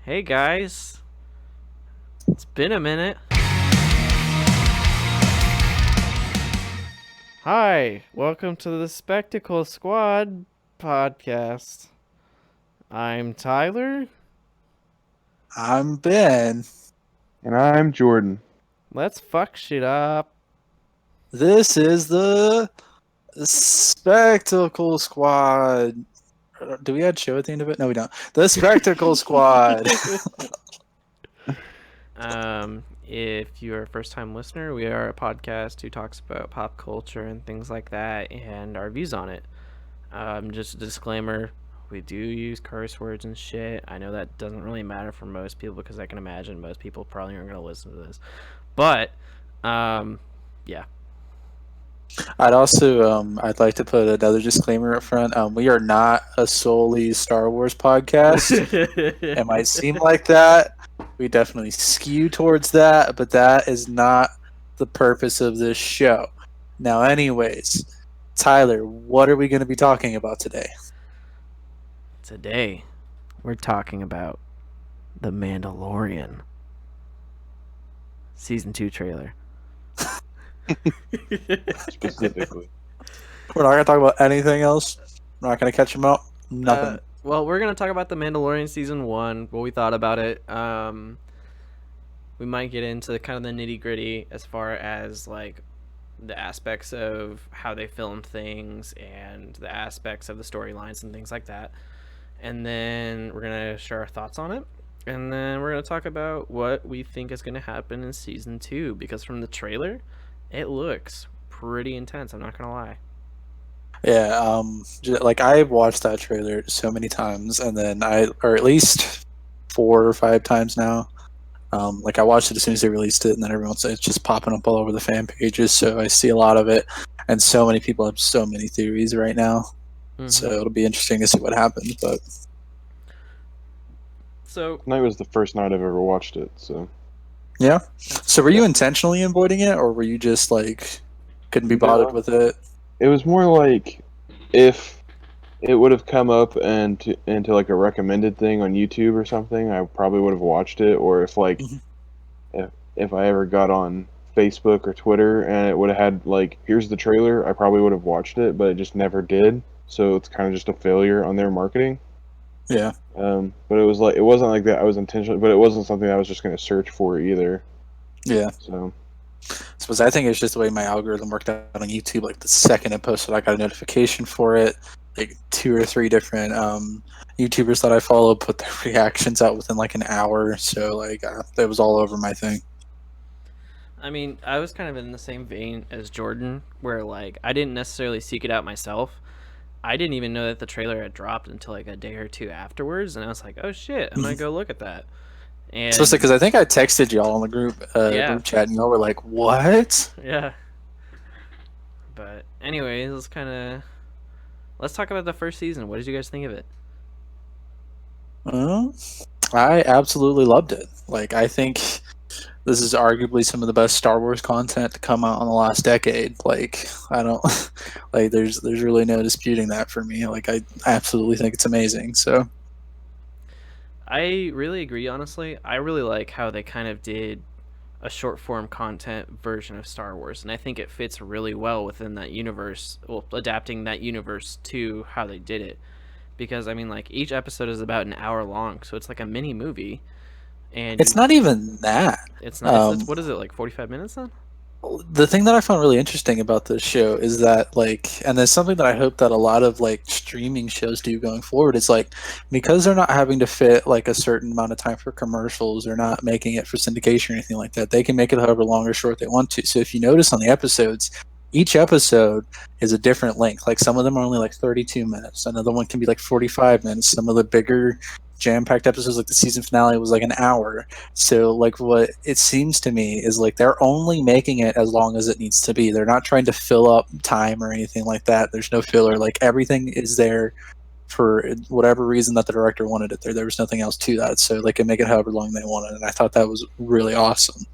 Hey guys, it's been a minute. Hi, welcome to the Spectacle Squad podcast. I'm Tyler. I'm Ben. And I'm Jordan. Let's fuck shit up. This is the Spectacle Squad. Do we add show at the end of it? No, we don't. The Spectacle Squad. If you're a first-time listener, we are a podcast who talks about pop culture and things like that and our views on it. Just a disclaimer, we do use curse words and shit. I know that doesn't really matter for most people because I can imagine most people probably aren't going to listen to this. But, yeah. I'd like to put another disclaimer up front. We are not a solely Star Wars podcast. It might seem like that. We definitely skew towards that, but that is not the purpose of this show. Now, anyways, Tyler, what are we going to be talking about today? Today, we're talking about The Mandalorian. Season 2 trailer. Specifically. We're not going to talk about anything else? We're not going to catch them out? Nothing. Well, we're going to talk about The Mandalorian Season 1, what we thought about it. We might get into kind of the nitty-gritty as far as, like, the aspects of how they filmed things and the aspects of the storylines and things like that. And then we're going to share our thoughts on it. And then we're going to talk about what we think is going to happen in Season 2. Because from the trailer, it looks pretty intense, I'm not going to lie. Yeah, like I've watched that trailer so many times, and then or at least 4 or 5 times now. Like I watched it as soon as they released it, and then it's just popping up all over the fan pages. So I see a lot of it, and so many people have so many theories right now. Mm-hmm. So it'll be interesting to see what happens. But so tonight was the first night I've ever watched it. So yeah. So were you intentionally avoiding it, or were you just like couldn't be bothered with it? It was more like if it would have come up into like a recommended thing on YouTube or something, I probably would have watched it. Or if like if I ever got on Facebook or Twitter and it would have had like here's the trailer, I probably would have watched it, but it just never did. So it's kind of just a failure on their marketing. Yeah. But it wasn't like that I was intentional, but it wasn't something I was just going to search for either. Yeah. So suppose I think it's just the way my algorithm worked out on YouTube. Like the second it posted, I got a notification for it. Like 2 or 3 different YouTubers that I follow put their reactions out within like an hour. So like it was all over my thing. I mean, I was kind of in the same vein as Jordan, where like I didn't necessarily seek it out myself. I didn't even know that the trailer had dropped until like a day or 2 afterwards, and I was like, "Oh shit, I'm gonna go look at that." And especially because I think I texted y'all on the group chat, and y'all were like, "What?" Yeah. But anyways, let's talk about the first season. What did you guys think of it? I absolutely loved it. Like, I think this is arguably some of the best Star Wars content to come out in the last decade. Like, I don't like. There's really no disputing that for me. Like, I absolutely think it's amazing. So. I really agree, honestly. I really like how they kind of did a short form content version of Star Wars, and I think it fits really well within that universe, well, adapting that universe to how they did it. Because I mean, like, each episode is about an hour long, so it's like a mini movie. And it's not even that. It's not. It's what is it, like 45 minutes then? The thing that I found really interesting about this show is that, like, and there's something that I hope that a lot of like streaming shows do going forward, is like, because they're not having to fit like a certain amount of time for commercials, they're not making it for syndication or anything like that. They can make it however long or short they want to. So if you notice on the episodes, each episode is a different length. Like some of them are only like 32 minutes. Another one can be like 45 minutes. Some of the bigger jam-packed episodes, like the season finale, was like an hour. So like what it seems to me is like they're only making it as long as it needs to be. They're not trying to fill up time or anything like that. There's no filler. Like everything is there for whatever reason that the director wanted it there. There was nothing else to that. So they can make it however long they wanted, and I thought that was really awesome.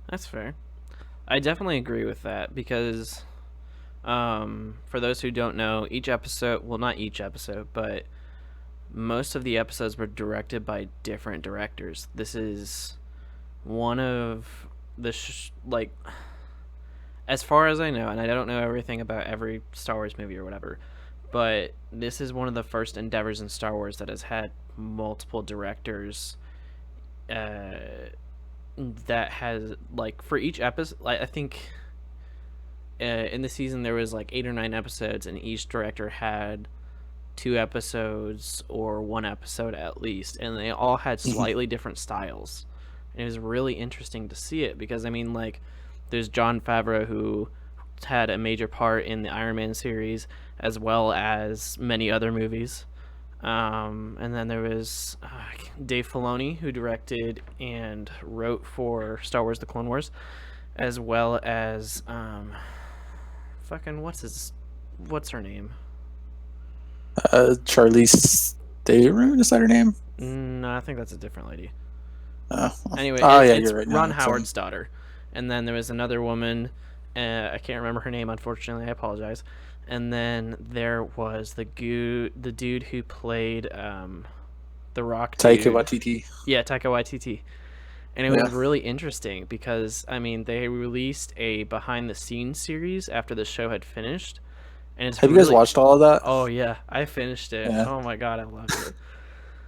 That's fair. I definitely agree with that because for those who don't know, each episode, well, not each episode, but most of the episodes were directed by different directors. This is one of the like, as far as I know, and I don't know everything about every Star Wars movie or whatever, but this is one of the first endeavors in Star Wars that has had multiple directors. That has, like, for each episode, like, I think in the season there was like 8 or 9 episodes, and each director had 2 episodes or 1 episode at least, and they all had slightly different styles. And it was really interesting to see it because, I mean, like, there's Jon Favreau, who had a major part in the Iron Man series as well as many other movies. And then there was Dave Filoni, who directed and wrote for Star Wars: The Clone Wars, as well as fucking what's her name? Charlize Theron, is that her name? No, I think that's a different lady. Oh, Anyway, yeah, it's you're right. Ron Howard's daughter. And then there was another woman. I can't remember her name, unfortunately. I apologize. And then there was the dude who played the Rock dude. Taika Waititi. Yeah, Taika Waititi. And it was really interesting because, I mean, they released a behind-the-scenes series after the show had finished. And it's Have you guys watched all of that? Oh, yeah. I finished it. Yeah. Oh, my God. I loved it.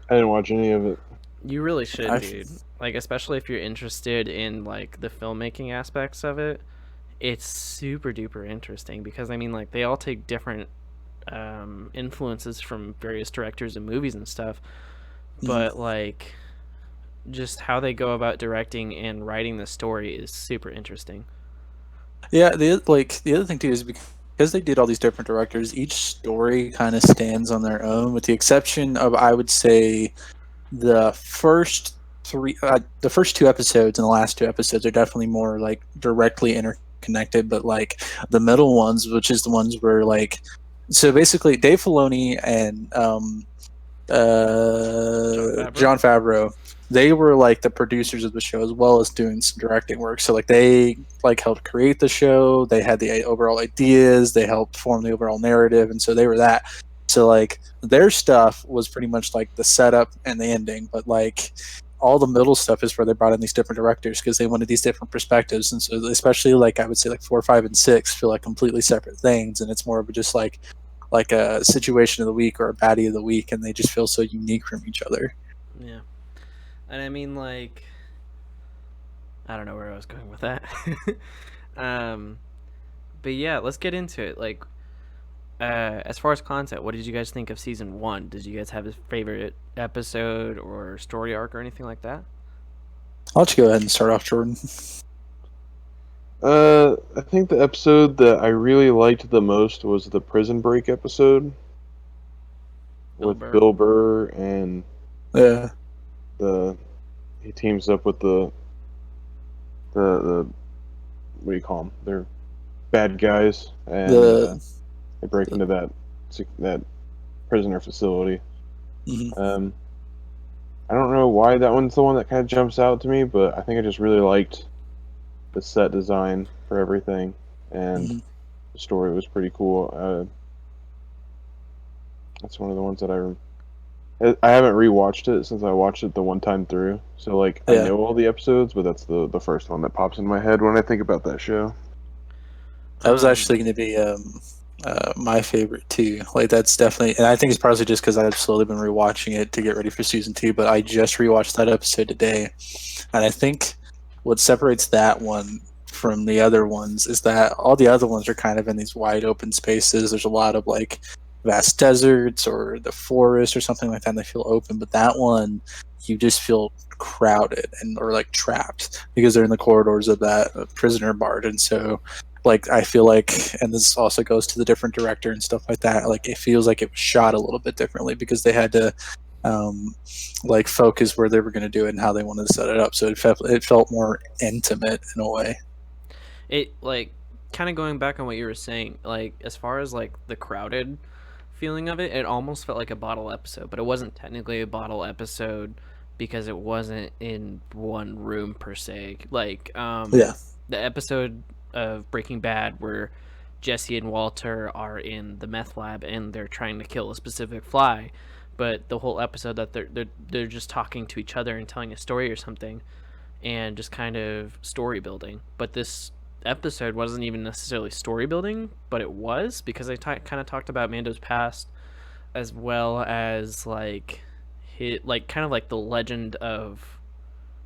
I didn't watch any of it. You really should, dude. Like, especially if you're interested in, like, the filmmaking aspects of it. It's super duper interesting because, I mean, like, they all take different influences from various directors and movies and stuff. But, like, just how they go about directing and writing the story is super interesting. Yeah, the other thing too is because they did all these different directors, each story kind of stands on their own, with the exception of, I would say, the first 2 episodes and the last 2 episodes are definitely more like directly interconnected, but like the middle ones, which is the ones where, like, so basically Dave Filoni and Jon Favreau, they were like the producers of the show as well as doing some directing work. So like they like helped create the show, they had the overall ideas, they helped form the overall narrative, and so they were that. So like their stuff was pretty much like the setup and the ending, but like all the middle stuff is where they brought in these different directors because they wanted these different perspectives. And so especially, like, I would say like 4, 5, and 6 feel like completely separate things, and it's more of just like a situation of the week or a baddie of the week, and they just feel so unique from each other. Yeah. And I mean, like, I don't know where I was going with that. But yeah, let's get into it. Like, as far as content, what did you guys think of season 1? Did you guys have a favorite episode or story arc or anything like that? I'll let you go ahead and start off, Jordan. I think the episode that I really liked the most was the Prison Break episode with Bill Burr, and he teams up with the what do you call them? They're bad guys, and they break into that prisoner facility. Mm-hmm. I don't know why that one's the one that kind of jumps out to me, but I think I just really liked the set design for everything, and the story was pretty cool. That's one of the ones that I haven't rewatched it since I watched it the one time through. So like I know all the episodes, but that's the first one that pops in my head when I think about that show. That was actually going to be my favorite too. Like that's definitely, and I think it's probably just because I've slowly been rewatching it to get ready for season 2. But I just rewatched that episode today, and I think what separates that one from the other ones is that all the other ones are kind of in these wide open spaces. There's a lot of like vast deserts or the forest or something like that, and they feel open. But that one, you just feel crowded or like trapped because they're in the corridors of that prisoner bar. And so like I feel like, and this also goes to the different director and stuff like that, like it feels like it was shot a little bit differently because they had to like focus where they were going to do it and how they wanted to set it up, so it felt more intimate in a way. It, like, kind of going back on what you were saying, like as far as like the crowded feeling of it, it almost felt like a bottle episode, but it wasn't technically a bottle episode because it wasn't in one room per se. Like the episode of Breaking Bad where Jesse and Walter are in the meth lab and they're trying to kill a specific fly, but the whole episode that they're just talking to each other and telling a story or something, and just kind of story building. But this episode wasn't even necessarily story building, but it was, because they kind of talked about Mando's past, as well as like his, like, kind of like the legend of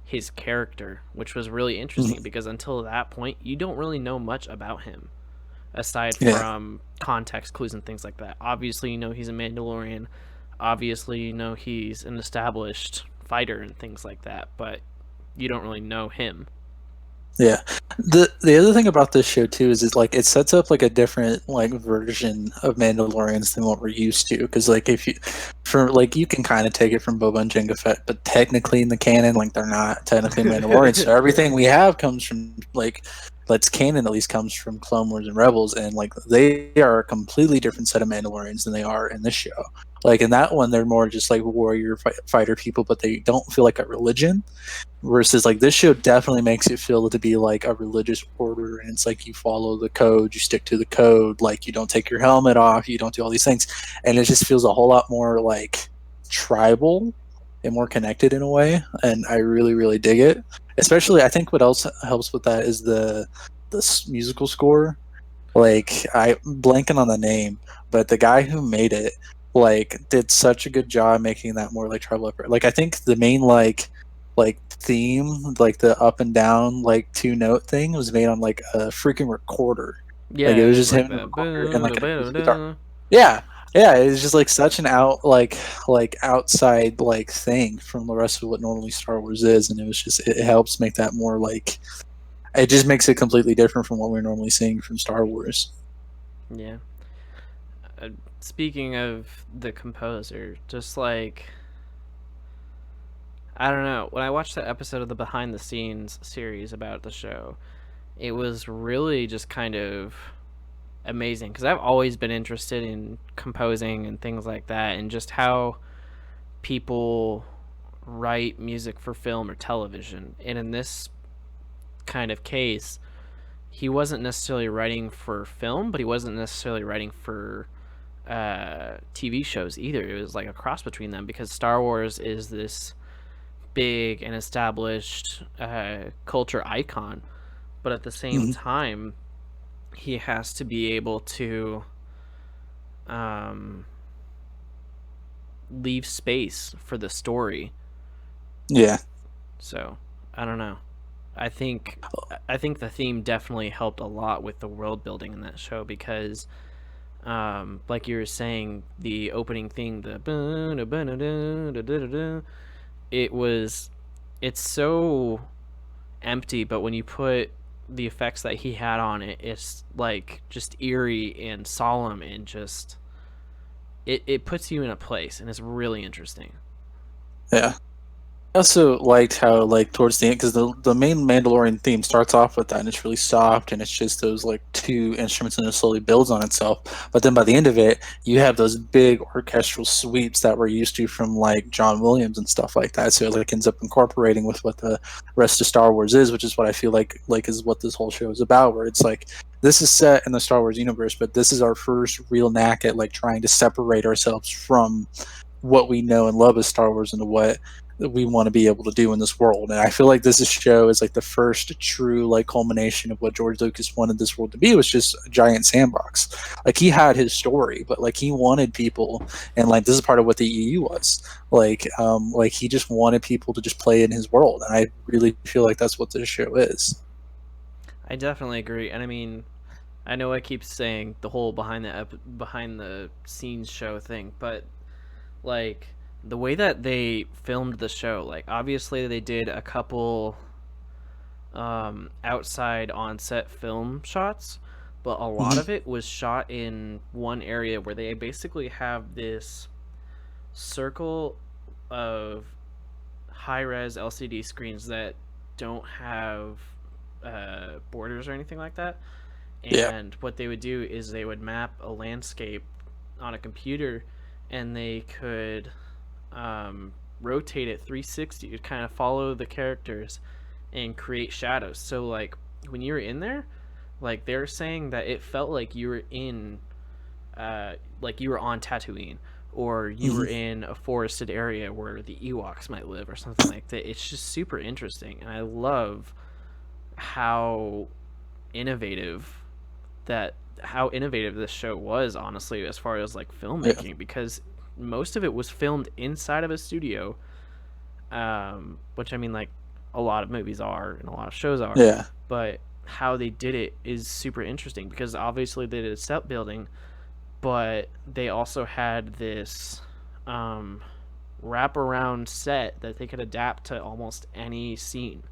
his character, which was really interesting because until that point you don't really know much about him aside from context clues and things like that. Obviously, you know he's a Mandalorian. Obviously, you know he's an established fighter and things like that, but you don't really know him. Yeah. The other thing about this show too is like it sets up like a different like version of Mandalorians than what we're used to. Because like if you, for like you can kind of take it from Boba and Jango Fett, but technically in the canon, like they're not technically Mandalorians. So everything we have comes from like, let's canon at least comes from Clone Wars and Rebels, and like they are a completely different set of Mandalorians than they are in this show. Like in that one, they're more just like warrior fighter people, but they don't feel like a religion. Versus like this show definitely makes it feel to be like a religious order, and it's like you follow the code, you stick to the code, like you don't take your helmet off, you don't do all these things, and it just feels a whole lot more like tribal and more connected in a way, and I really really dig it. Especially I think what else helps with that is the musical score. Like I blanking on the name, but the guy who made it like did such a good job making that more like tribal effort. Like I think the main like theme, like the up and down like 2-note thing was made on like a freaking recorder. Yeah, Like it was just like him and a that. recorder and like a guitar. Yeah. Yeah, it's just like such an like outside like thing from the rest of what normally Star Wars is, and it was just it helps make that more like, it just makes it completely different from what we're normally seeing from Star Wars. Yeah. Speaking of the composer, just like, I don't know, when I watched that episode of the behind the scenes series about the show, it was really just kind of amazing because I've always been interested in composing and things like that, and just how people write music for film or television. And in this kind of case, he wasn't necessarily writing for film, but he wasn't necessarily writing for TV shows either. It was like a cross between them, because Star Wars is this big and established culture icon, but at the same time, he has to be able to leave space for the story. Yeah. So I don't know. I think the theme definitely helped a lot with the world building in that show, because like you were saying, the opening thing, the it's so empty, but when you put the effects that he had on it, it's like just eerie and solemn, and just it puts you in a place, and it's really interesting. Yeah. I also liked how, like, towards the end, because the main Mandalorian theme starts off with that, and it's really soft, and it's just those, like, two instruments, and it slowly builds on itself. But then by the end of it, you have those big orchestral sweeps that we're used to from, like, John Williams and stuff like that. So it, like, ends up incorporating with what the rest of Star Wars is, which is what I feel like is what this whole show is about, where it's like, this is set in the Star Wars universe, but this is our first real knack at, like, trying to separate ourselves from what we know and love as Star Wars into what we want to be able to do in this world. And I feel like this show is like the first true like culmination of what George Lucas wanted this world to be, was just a giant sandbox. Like he had his story, but like he wanted people, and like this is part of what the EU was like he just wanted people to just play in his world, and I really feel like that's what this show is. I definitely agree. And I mean, I know I keep saying the whole behind the scenes show thing, but like the way that they filmed the show, like obviously they did a couple outside on set film shots, but a lot of it was shot in one area where they basically have this circle of high-res LCD screens that don't have borders or anything like that. And what they would do is they would map a landscape on a computer, and they could rotate it 360 to kind of follow the characters and create shadows. So like when you were in there, like they're saying that it felt like you were in like you were on Tatooine, or you were in a forested area where the Ewoks might live or something like that. It's just super interesting, and I love how innovative this show was, honestly, as far as like filmmaking, because most of it was filmed inside of a studio, which I mean, like, a lot of movies are and a lot of shows are, but how they did it is super interesting, because obviously they did a set building, but they also had this wraparound set that they could adapt to almost any scene.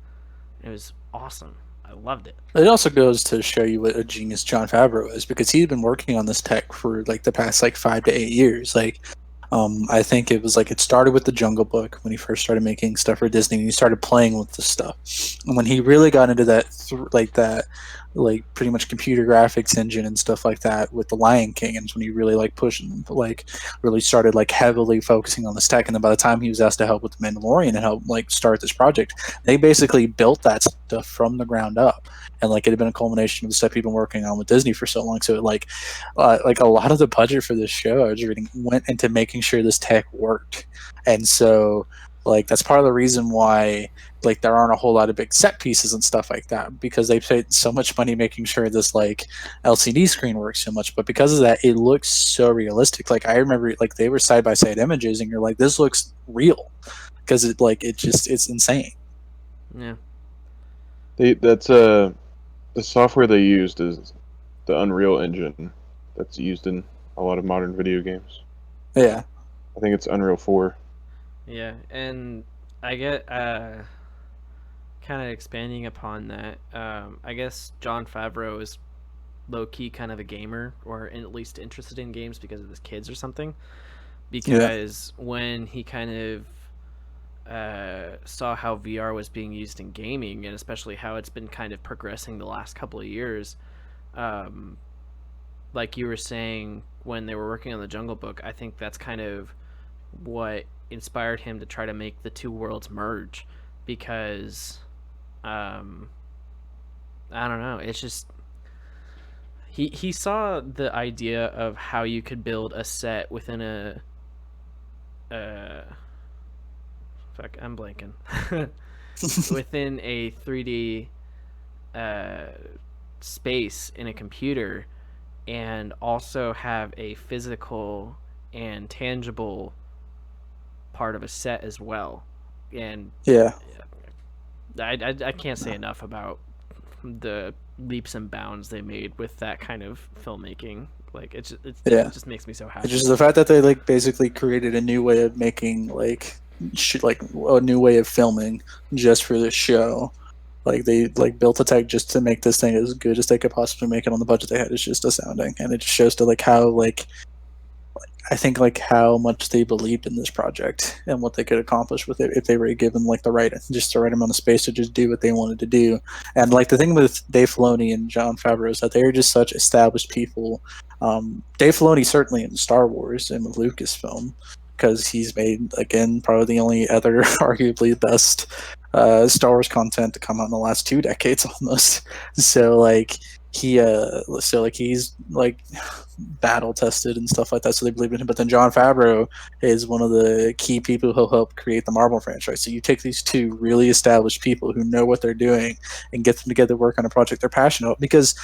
It was awesome. I loved it. It also goes to show you what a genius Jon Favreau is, because he'd been working on this tech for like the past like 5 to 8 years. Like, I think it was like it started with the Jungle Book when he first started making stuff for Disney, and he started playing with the stuff. And when he really got into that, like pretty much computer graphics engine and stuff like that with the Lion King, and when he really like pushed, like really started like heavily focusing on this tech. And then by the time he was asked to help with the Mandalorian and help like start this project, they basically built that stuff from the ground up. And like it had been a culmination of the stuff he'd been working on with Disney for so long. So it, like a lot of the budget for this show, I was reading, went into making sure this tech worked. And so like that's part of the reason why like there aren't a whole lot of big set pieces and stuff like that, because they paid so much money making sure this like LCD screen works so much. But because of that, it looks so realistic. Like I remember like they were side by side images, and you're like, this looks real, because it's insane. Yeah. The software they used is the Unreal Engine that's used in a lot of modern video games. Yeah. I think it's Unreal 4. Yeah, and I get kind of expanding upon that. I guess Jon Favreau is low-key kind of a gamer, or at least interested in games because of his kids or something. Because when he kind of saw how VR was being used in gaming, and especially how it's been kind of progressing the last couple of years, like you were saying when they were working on the Jungle Book, I think that's kind of what inspired him to try to make the two worlds merge, because I don't know, it's just he saw the idea of how you could build a set within a I'm blanking. Within a 3D space in a computer, and also have a physical and tangible part of a set as well. And I can't say enough about the leaps and bounds they made with that kind of filmmaking. Like it just makes me so happy. It's just the fact that they like basically created a new way of making like a new way of filming just for this show. Like they like built a tech just to make this thing as good as they could possibly make it on the budget they had. It's just astounding, and it just shows to like how like I think like how much they believed in this project and what they could accomplish with it if they were given like the right amount of space to just do what they wanted to do. And like the thing with Dave Filoni and Jon Favreau is that they are just such established people. Dave Filoni certainly in Star Wars and with Lucasfilm, because he's made, again, probably the only other arguably best Star Wars content to come out in the last 2 decades almost. So like he's like battle tested and stuff like that, so they believe in him. But then Jon Favreau is one of the key people who help create the Marvel franchise. So you take these two really established people who know what they're doing and get them together to work on a project they're passionate about. Because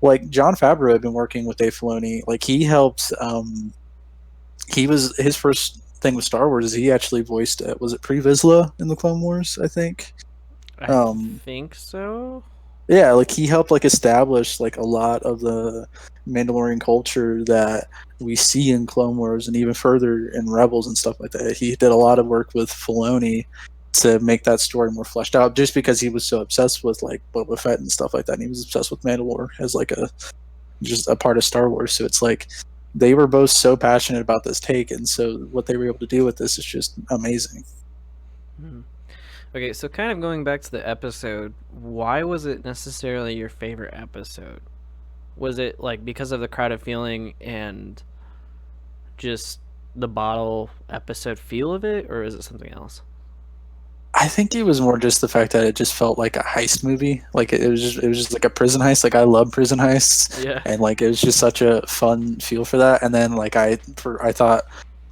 like Jon Favreau had been working with Dave Filoni, like he helped. He was his first thing with Star Wars is he actually voiced was it Pre Vizsla in the Clone Wars, I think. I think so. Yeah, like he helped like establish like a lot of the Mandalorian culture that we see in Clone Wars and even further in Rebels and stuff like that. He did a lot of work with Filoni to make that story more fleshed out, just because he was so obsessed with like Boba Fett and stuff like that. And he was obsessed with Mandalore as like just a part of Star Wars. So it's like they were both so passionate about this take, and so what they were able to do with this is just amazing. Okay, so kind of going back to the episode, why was it necessarily your favorite episode? Was it like because of the crowded feeling and just the bottle episode feel of it, or is it something else? I think it was more just the fact that it just felt like a heist movie. Like it was just like a prison heist. Like I love prison heists, Yeah. and like it was just such a fun feel for that. And then like I thought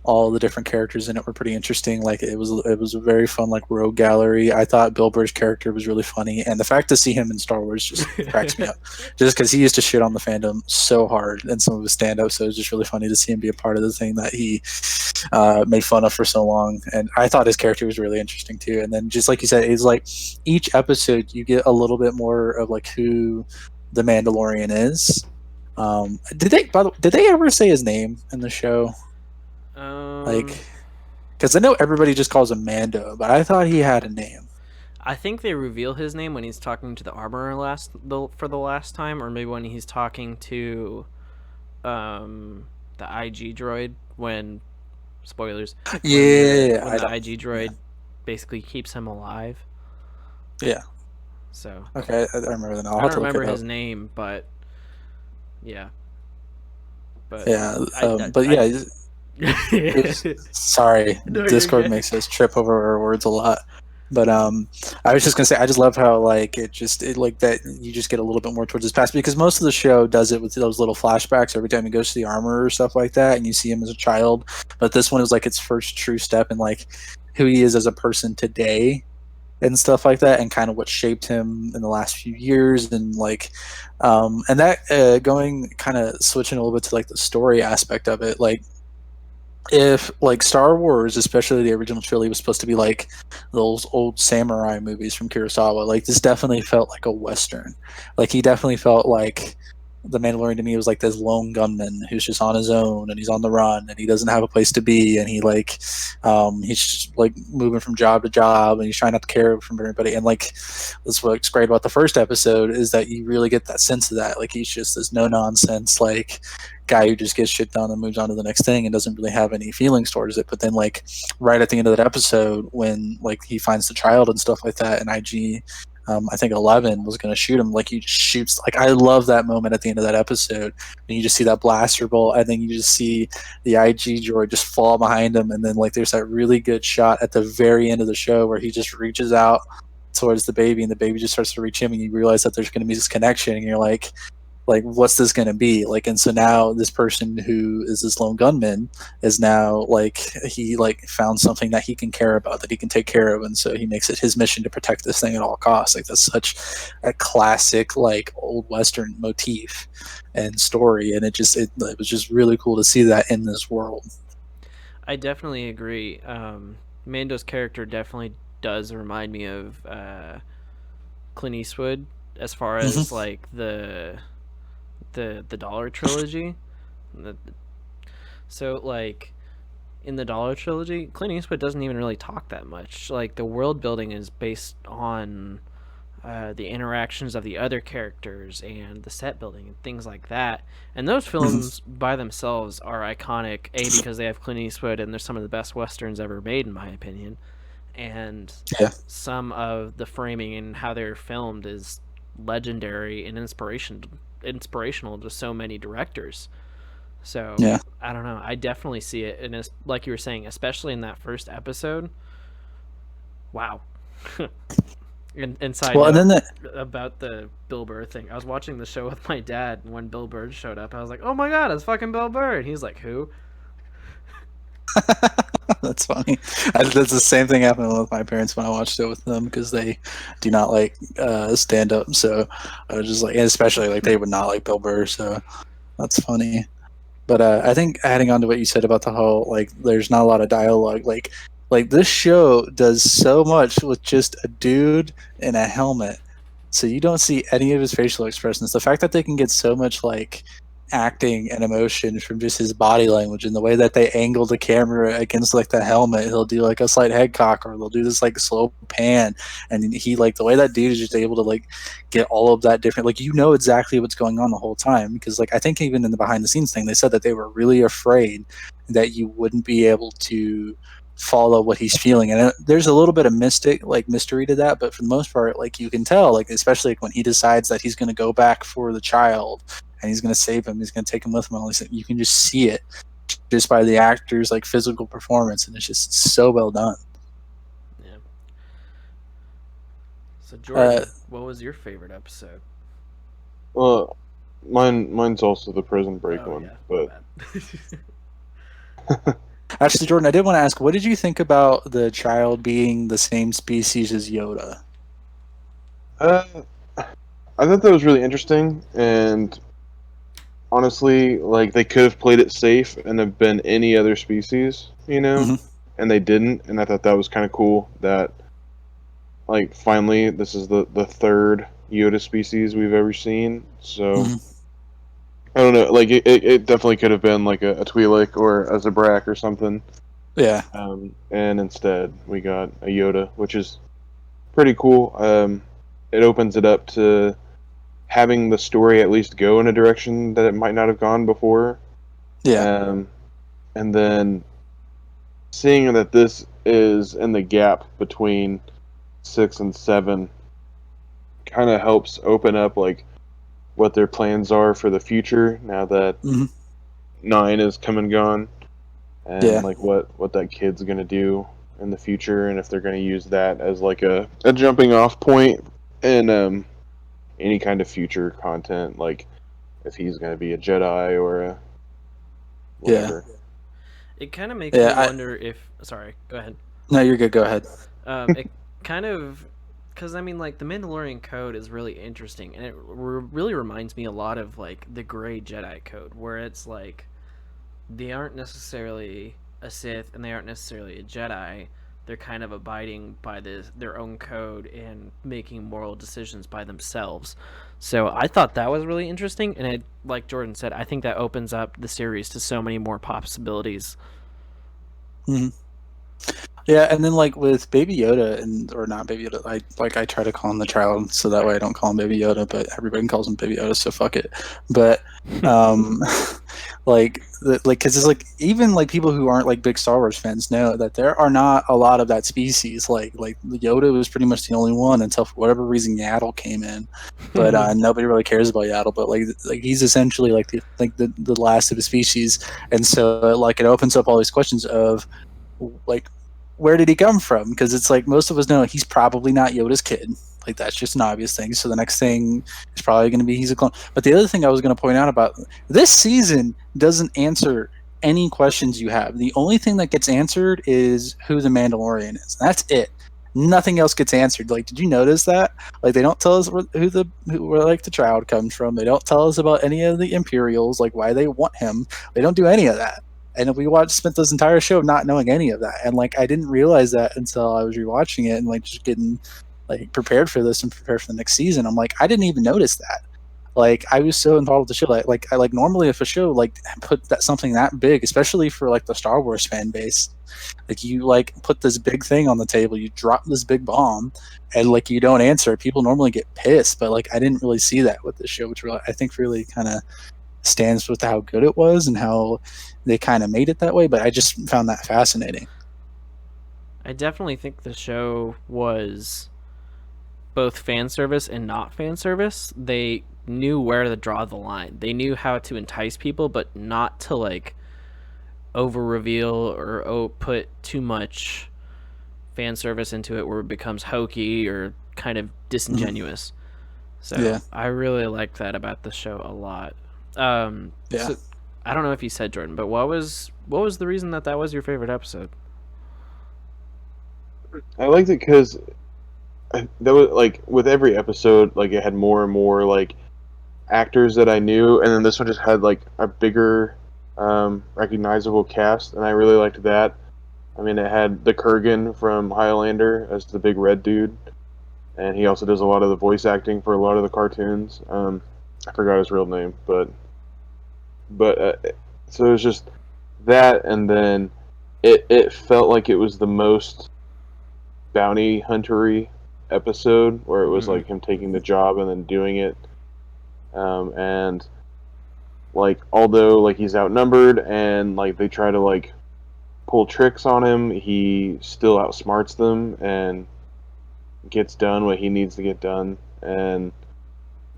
all the different characters in it were pretty interesting. Like it was a very fun like rogue gallery. I thought Bill Burr's character was really funny, and the fact to see him in Star Wars just cracks me up. Just because he used to shit on the fandom so hard in some of his stand-ups, so it was just really funny to see him be a part of the thing that he made fun of for so long. And I thought his character was really interesting too. And then just like you said, it's like each episode you get a little bit more of like who the Mandalorian is. Did they ever say his name in the show? Like, because I know everybody just calls him Mando, but I thought he had a name. I think they reveal his name when he's talking to the armorer for the last time, or maybe when he's talking to the IG droid when spoilers. When the IG droid basically keeps him alive. Yeah. So okay, I remember that. I don't remember his name, but yeah. But yeah, sorry, No, Discord makes us trip over our words a lot. But I was just gonna say, I just love how like it like that you just get a little bit more towards his past, because most of the show does it with those little flashbacks every time he goes to the armor or stuff like that, and you see him as a child. But this one is like its first true step in like who he is as a person today and stuff like that, and kind of what shaped him in the last few years, and like and that going kind of switching a little bit to like the story aspect of it. Like if like Star Wars, especially the original trilogy, was supposed to be like those old samurai movies from Kurosawa, like this definitely felt like a Western. Like he definitely felt like the Mandalorian to me was like this lone gunman who's just on his own, and he's on the run, and he doesn't have a place to be, and he like he's just like moving from job to job, and he's trying not to care from everybody. And like that's what's great about the first episode, is that you really get that sense of that. Like he's just this no nonsense like guy who just gets shit done and moves on to the next thing and doesn't really have any feelings towards it. But then like right at the end of that episode, when like he finds the child and stuff like that, and IG I think 11 was going to shoot him, like he just shoots. Like I love that moment at the end of that episode, and you just see that blaster bolt, and then you just see the IG droid just fall behind him, and then like there's that really good shot at the very end of the show where he just reaches out towards the baby, and the baby just starts to reach him, and you realize that there's going to be this connection, and you're like what's this going to be like? And so now this person who is this lone gunman is now like he like found something that he can care about, that he can take care of, and so he makes it his mission to protect this thing at all costs. Like that's such a classic like old Western motif and story, and it was just really cool to see that in this world. I definitely agree. Mando's character definitely does remind me of Clint Eastwood as far as like the Dollar Trilogy. So like in the Dollar Trilogy, Clint Eastwood doesn't even really talk that much. Like the world building is based on the interactions of the other characters and the set building and things like that. And those films by themselves are iconic, because they have Clint Eastwood, and they're some of the best westerns ever made in my opinion. And some of the framing and how they're filmed is legendary and inspirational to so many directors. So I don't know, I definitely see it, and it's like you were saying, especially in that first episode. Wow. Inside about the Bill Burr thing, I was watching the show with my dad, and when Bill Burr showed up, I was like, oh my god, it's fucking Bill Burr. And he's like, who? That's funny. That's the same thing happened with my parents when I watched it with them, because they do not like stand up. So I was just like, and especially like they would not like Bill Burr. So that's funny. But I think adding on to what you said about the whole like, there's not a lot of dialogue. Like this show does so much with just a dude in a helmet, so you don't see any of his facial expressions. The fact that they can get so much like acting and emotion from just his body language and the way that they angle the camera against like the helmet, he'll do like a slight head cock, or they'll do this like slow pan, and he like the way that dude is just able to like get all of that different, like you know exactly what's going on the whole time. Because like I think even in the behind the scenes thing, they said that they were really afraid that you wouldn't be able to follow what he's feeling, and there's a little bit of mystery to that, but for the most part, like you can tell, like especially like when he decides that he's going to go back for the child and he's going to save him, he's going to take him with him, all these things, you can just see it just by the actor's like physical performance, and it's just so well done. Yeah. So Jordan, what was your favorite episode? Well, mine's also the Prison Break one, yeah, but Actually, Jordan, I did want to ask, what did you think about the child being the same species as Yoda? Uh, I thought that was really interesting, and honestly, like they could have played it safe and have been any other species, Hmm. and they didn't, and I thought that was kind of cool. That like finally, this is the third Yoda species we've ever seen. So Hmm. I don't know, like it definitely could have been like a Twi'lek or a Zabrak or something. Yeah. And instead we got a Yoda, which is pretty cool. It opens it up to having the story at least go in a direction that it might not have gone before. Yeah. Um, and then seeing that this is in the gap between 6 and 7 kind of helps open up like what their plans are for the future now that Hmm. 9 is come and gone, Yeah. and like what that kid's gonna do in the future, and if they're gonna use that as like a jumping off point in any kind of future content, like if he's gonna be a Jedi or a Yeah. whatever. It kind of makes me Yeah. wonder if. Sorry, go ahead. No, you're good. Go ahead. It kind of, because I mean, like the Mandalorian code is really interesting, and it really reminds me a lot of like the Gray Jedi code, where it's like they aren't necessarily a Sith and they aren't necessarily a Jedi. They're kind of abiding by their own code and making moral decisions by themselves. So I thought that was really interesting, and it, like Jordan said, I think that opens up the series to so many more possibilities. Hmm. Yeah, and then like with Baby Yoda and or not Baby Yoda, I try to call him the child so that way I don't call him Baby Yoda, but everybody calls him Baby Yoda, so fuck it. But um, because it's like even like people who aren't like big Star Wars fans know that there are not a lot of that species. Like Yoda was pretty much the only one until for whatever reason Yaddle came in, but nobody really cares about Yaddle. But like he's essentially like the last of his species, and so like it opens up all these questions of like where did he come from? Because it's like most of us know he's probably not Yoda's kid. Like that's just an obvious thing. So the next thing is probably going to be he's a clone. But the other thing I was going to point out about this season doesn't answer any questions you have. The only thing that gets answered is who the Mandalorian is. That's it. Nothing else gets answered. Like, did you notice that? Like, they don't tell us where like the child comes from. They don't tell us about any of the Imperials, like why they want him. They don't do any of that. And we spent this entire show not knowing any of that, and like I didn't realize that until I was rewatching it and like just getting like prepared for this and prepared for the next season. I'm like, I didn't even notice that. Like I was so involved with the show. Like I like normally if a show like put that something that big, especially for like the Star Wars fan base, like you like put this big thing on the table, you drop this big bomb, and like you don't answer. People normally get pissed, but like I didn't really see that with this show, which really, I think really kind of stands with how good it was and how they kind of made it that way. But I just found that fascinating. I definitely think the show was both fan service and not fan service. They knew where to draw the line. They knew how to entice people, but not to like over reveal or put too much fan service into it where it becomes hokey or kind of disingenuous. So Yeah. I really like that about the show a lot. Yeah. So I don't know if you said, Jordan, but what was the reason that was your favorite episode? I liked it because that was like with every episode, like it had more and more like actors that I knew, and then this one just had like a bigger, recognizable cast, and I really liked that. I mean, it had the Kurgan from Highlander as the big red dude, and he also does a lot of the voice acting for a lot of the cartoons. I forgot his real name, but so it was just that, and then it felt like it was the most bounty huntery episode where it was like him taking the job and then doing it, and like although like he's outnumbered and like they try to like pull tricks on him, he still outsmarts them and gets done what he needs to get done and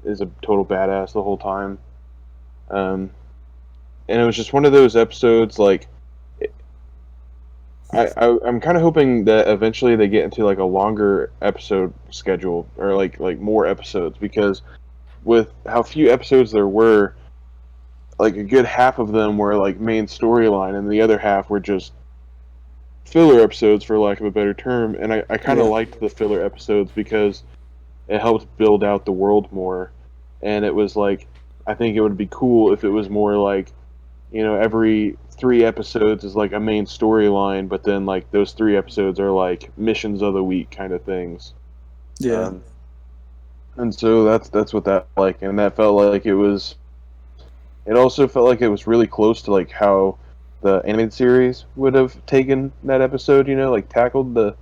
is a total badass the whole time. And it was just one of those episodes like I'm kind of hoping that eventually they get into like a longer episode schedule or like more episodes, because with how few episodes there were, like a good half of them were like main storyline and the other half were just filler episodes, for lack of a better term, and I kind of Yeah. liked the filler episodes because it helped build out the world more, and it was like, I think it would be cool if it was more like, every 3 episodes is like a main storyline, but then like those 3 episodes are like missions of the week kind of things. Yeah. Um, and so that's what that like, and that felt like it was. It also felt like it was really close to like how the animated series would have taken that episode, like tackled the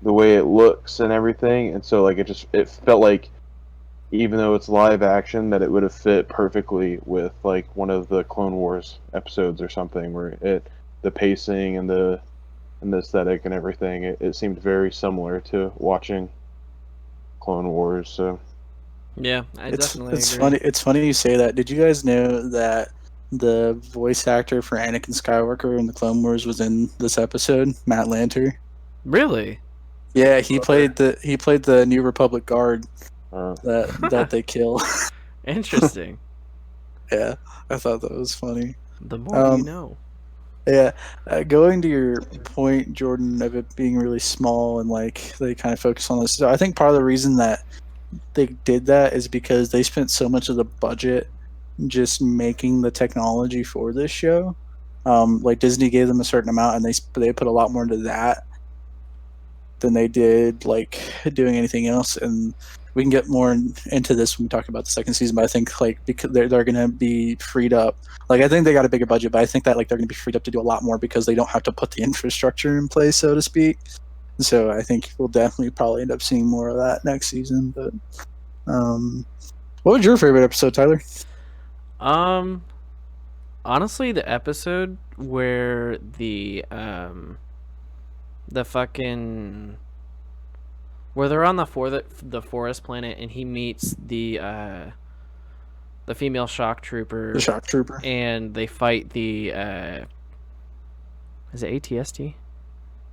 way it looks and everything. And so like it felt like, even though it's live action, that it would have fit perfectly with like one of the Clone Wars episodes or something, where the pacing and the aesthetic and everything, it seemed very similar to watching Clone Wars. So Yeah, I definitely It's agree. funny. It's funny you say that. Did you guys know that the voice actor for Anakin Skywalker in the Clone Wars was in this episode? Matt Lanter. Really? Yeah, he played the New Republic guard that they kill. Interesting. Yeah, I thought that was funny. The more you Um, know. yeah, going to your point, Jordan, of it being really small and like they kind of focus on this. So I think part of the reason that they did that is because they spent so much of the budget just making the technology for this show. Like Disney gave them a certain amount, and they put a lot more into that than they did like doing anything else. And we can get more into this when we talk about the second season. But I think like because they're going to be freed up. Like I think they got a bigger budget, but I think that like they're going to be freed up to do a lot more because they don't have to put the infrastructure in place, so to speak. So I think we'll definitely probably end up seeing more of that next season. But what was your favorite episode, Tyler? Honestly, the episode where the fucking where they're on the forest planet and he meets the female shock trooper. The shock trooper. And they fight the is it ATST?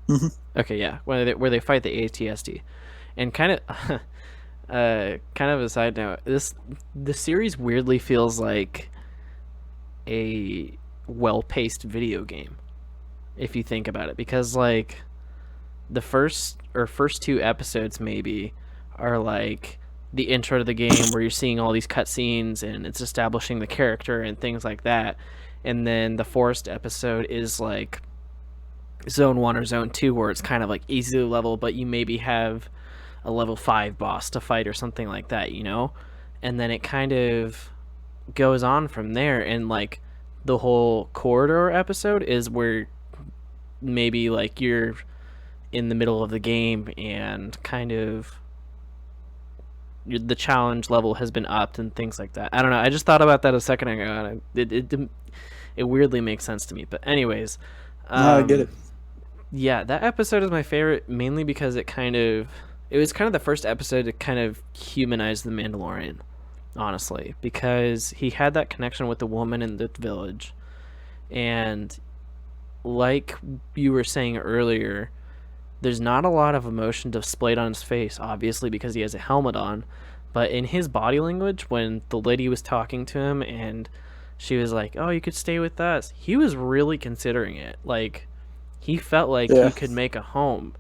Mm-hmm. Okay, yeah, where they fight the ATST, and kind of kind of a side note, the series weirdly feels like a well-paced video game if you think about it, because like the first 2 episodes maybe are like the intro to the game where you're seeing all these cutscenes and it's establishing the character and things like that, and then the forest episode is like zone 1 or zone 2 where it's kind of like easy level, but you maybe have a level 5 boss to fight or something like that, and then it kind of goes on from there. And like the whole corridor episode is where maybe like you're in the middle of the game and kind of the challenge level has been upped and things like that. I don't know, I just thought about that a second ago, and it weirdly makes sense to me. But anyways, No, I get it. yeah, that episode is my favorite mainly because it was kind of the first episode to kind of humanize the Mandalorian, honestly, because he had that connection with the woman in the village. And like you were saying earlier, there's not a lot of emotion displayed on his face, obviously, because he has a helmet on. But in his body language, when the lady was talking to him and she was like, "Oh, you could stay with us," he was really considering it. Like, he felt like he could make a home,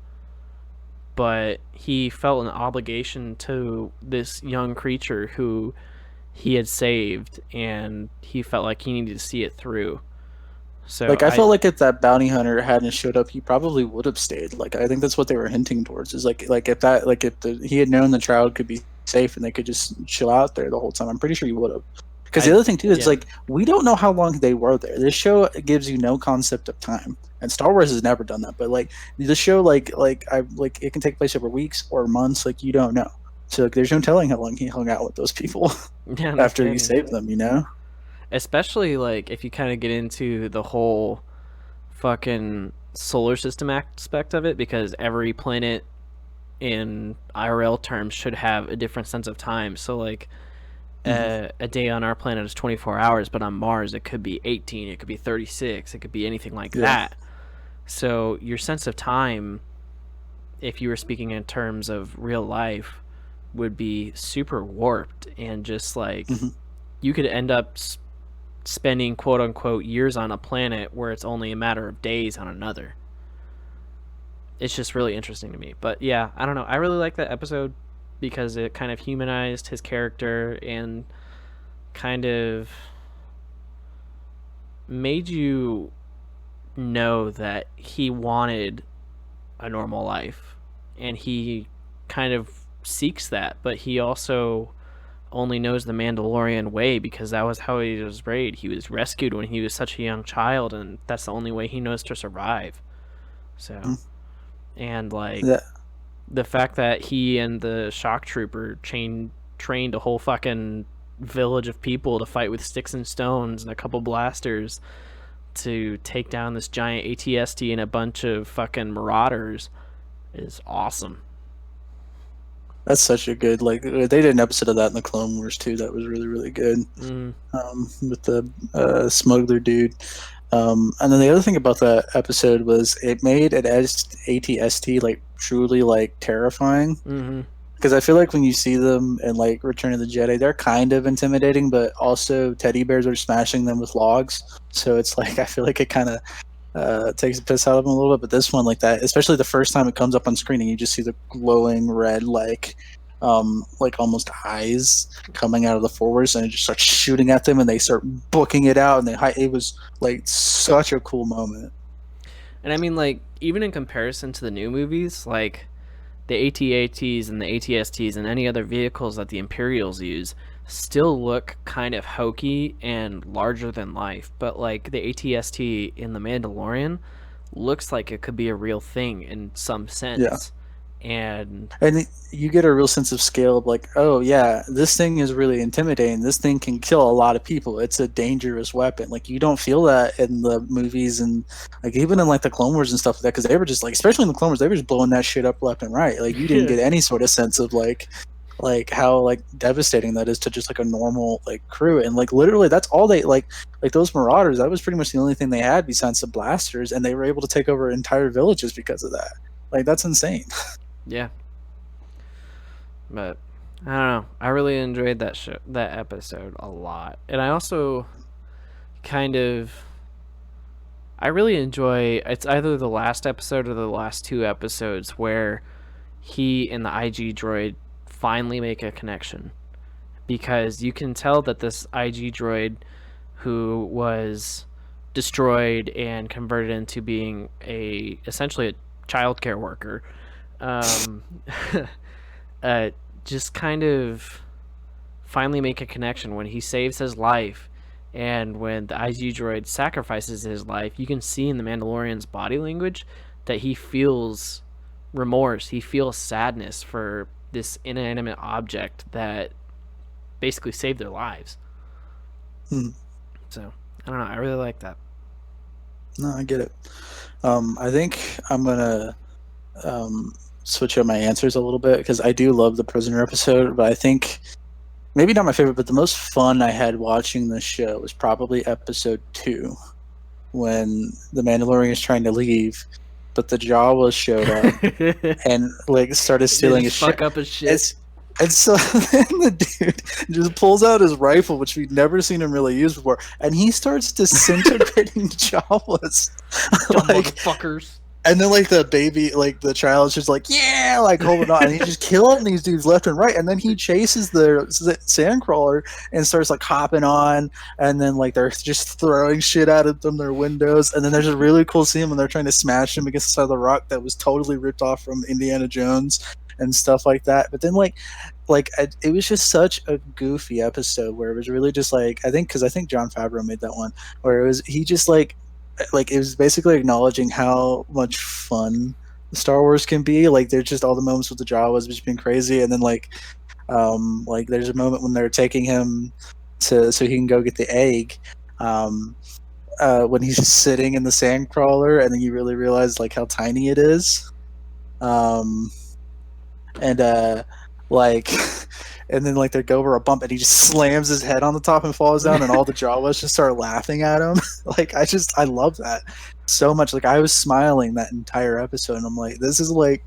but he felt an obligation to this young creature who he had saved, and he felt like he needed to see it through. So Like I felt like if that bounty hunter hadn't showed up, he probably would have stayed. Like I think that's what they were hinting towards. Is like if he had known the child could be safe and they could just chill out there the whole time, I'm pretty sure he would have. Because the other thing too is like we don't know how long they were there. This show gives you no concept of time, and Star Wars has never done that. But like the show, like it can take place over weeks or months. Like you don't know. So like, there's no telling how long he hung out with those people after he saved them. Especially like if you kind of get into the whole fucking solar system aspect of it, because every planet in IRL terms should have a different sense of time. So like a day on our planet is 24 hours, but on Mars it could be 18, it could be 36, it could be anything like that. So your sense of time, if you were speaking in terms of real life, would be super warped, and just like you could end up spending quote unquote years on a planet where it's only a matter of days on another. it's just really interesting to me. But yeah, I don't know. I really like that episode because it kind of humanized his character and kind of made you know that he wanted a normal life and he kind of seeks that, but he also only knows the Mandalorian way because that was how he was raised. He was rescued when he was such a young child, and that's the only way he knows to survive. So, and like Yeah. the fact that he and the shock trooper trained a whole fucking village of people to fight with sticks and stones and a couple blasters to take down this giant ATST and a bunch of fucking marauders is awesome. That's such a good, like, they did an episode of that in the Clone Wars too. That was really, really good. With the smuggler dude. And then the other thing about that episode was it made an ATST like truly like terrifying. Because I feel like when you see them in like Return of the Jedi, they're kind of intimidating, but also teddy bears are smashing them with logs. So it's like I feel like it kind of takes the piss out of them a little bit. But this one, like that, especially the first time it comes up on screen and you just see the glowing red like almost eyes coming out of the forwards, and it just starts shooting at them, and they start booking it out, and it was like such a cool moment. And I mean, like, even in comparison to the new movies, like the AT-ATs and the ATSTs and any other vehicles that the Imperials use still look kind of hokey and larger than life. But like the AT-ST in The Mandalorian looks like it could be a real thing in some sense. Yeah. And you get a real sense of scale of like, oh yeah, this thing is really intimidating. This thing can kill a lot of people. It's a dangerous weapon. Like you don't feel that in the movies, and like even in like the Clone Wars and stuff like that, because they were just like, especially in the Clone Wars, they were just blowing that shit up left and right. Like you didn't get any sort of sense of like how like devastating that is to just like a normal like crew. And like literally that's all they like those marauders, that was pretty much the only thing they had besides the blasters, and they were able to take over entire villages because of that. Like that's insane. Yeah. But I don't know. I really enjoyed that episode a lot. And I also I really enjoy, it's either the last episode or the last two episodes where he and the IG droid finally make a connection. Because you can tell that this IG droid who was destroyed and converted into being essentially a childcare worker, just kind of finally make a connection when he saves his life, and when the IG droid sacrifices his life. You can see in the Mandalorian's body language that he feels remorse. He feels sadness for this inanimate object that basically saved their lives. So I don't know. I really like that. No, I get it. I think I'm gonna switch up my answers a little bit because I do love the prisoner episode, but I think maybe not my favorite, but the most fun I had watching this show was probably episode 2 when the Mandalorian is trying to leave, but the Jawas showed up and like started stealing his shit. Fuck up his shit. And so then the dude just pulls out his rifle, which we'd never seen him really use before, and he starts disintegrating Jawas. Dumb motherfuckers. And then, like, the baby, like, the child is just like, yeah, like, holding on. And he's just killing these dudes left and right. And then he chases the sandcrawler and starts, like, hopping on. And then, like, they're just throwing shit out of them, their windows. And then there's a really cool scene when they're trying to smash him against the side of the rock that was totally ripped off from Indiana Jones and stuff like that. But then, it was just such a goofy episode where it was really just, like, I think Jon Favreau made that one, where it was, he just, like it was basically acknowledging how much fun Star Wars can be. Like there's just all the moments with the Jawas just being crazy, and then like there's a moment when they're taking him so he can go get the egg, when he's just sitting in the sandcrawler, and then you really realize like how tiny it is, and then like they go over a bump and he just slams his head on the top and falls down, and all the Jawas just start laughing at him. I love that so much. Like I was smiling that entire episode, and I'm like, this is like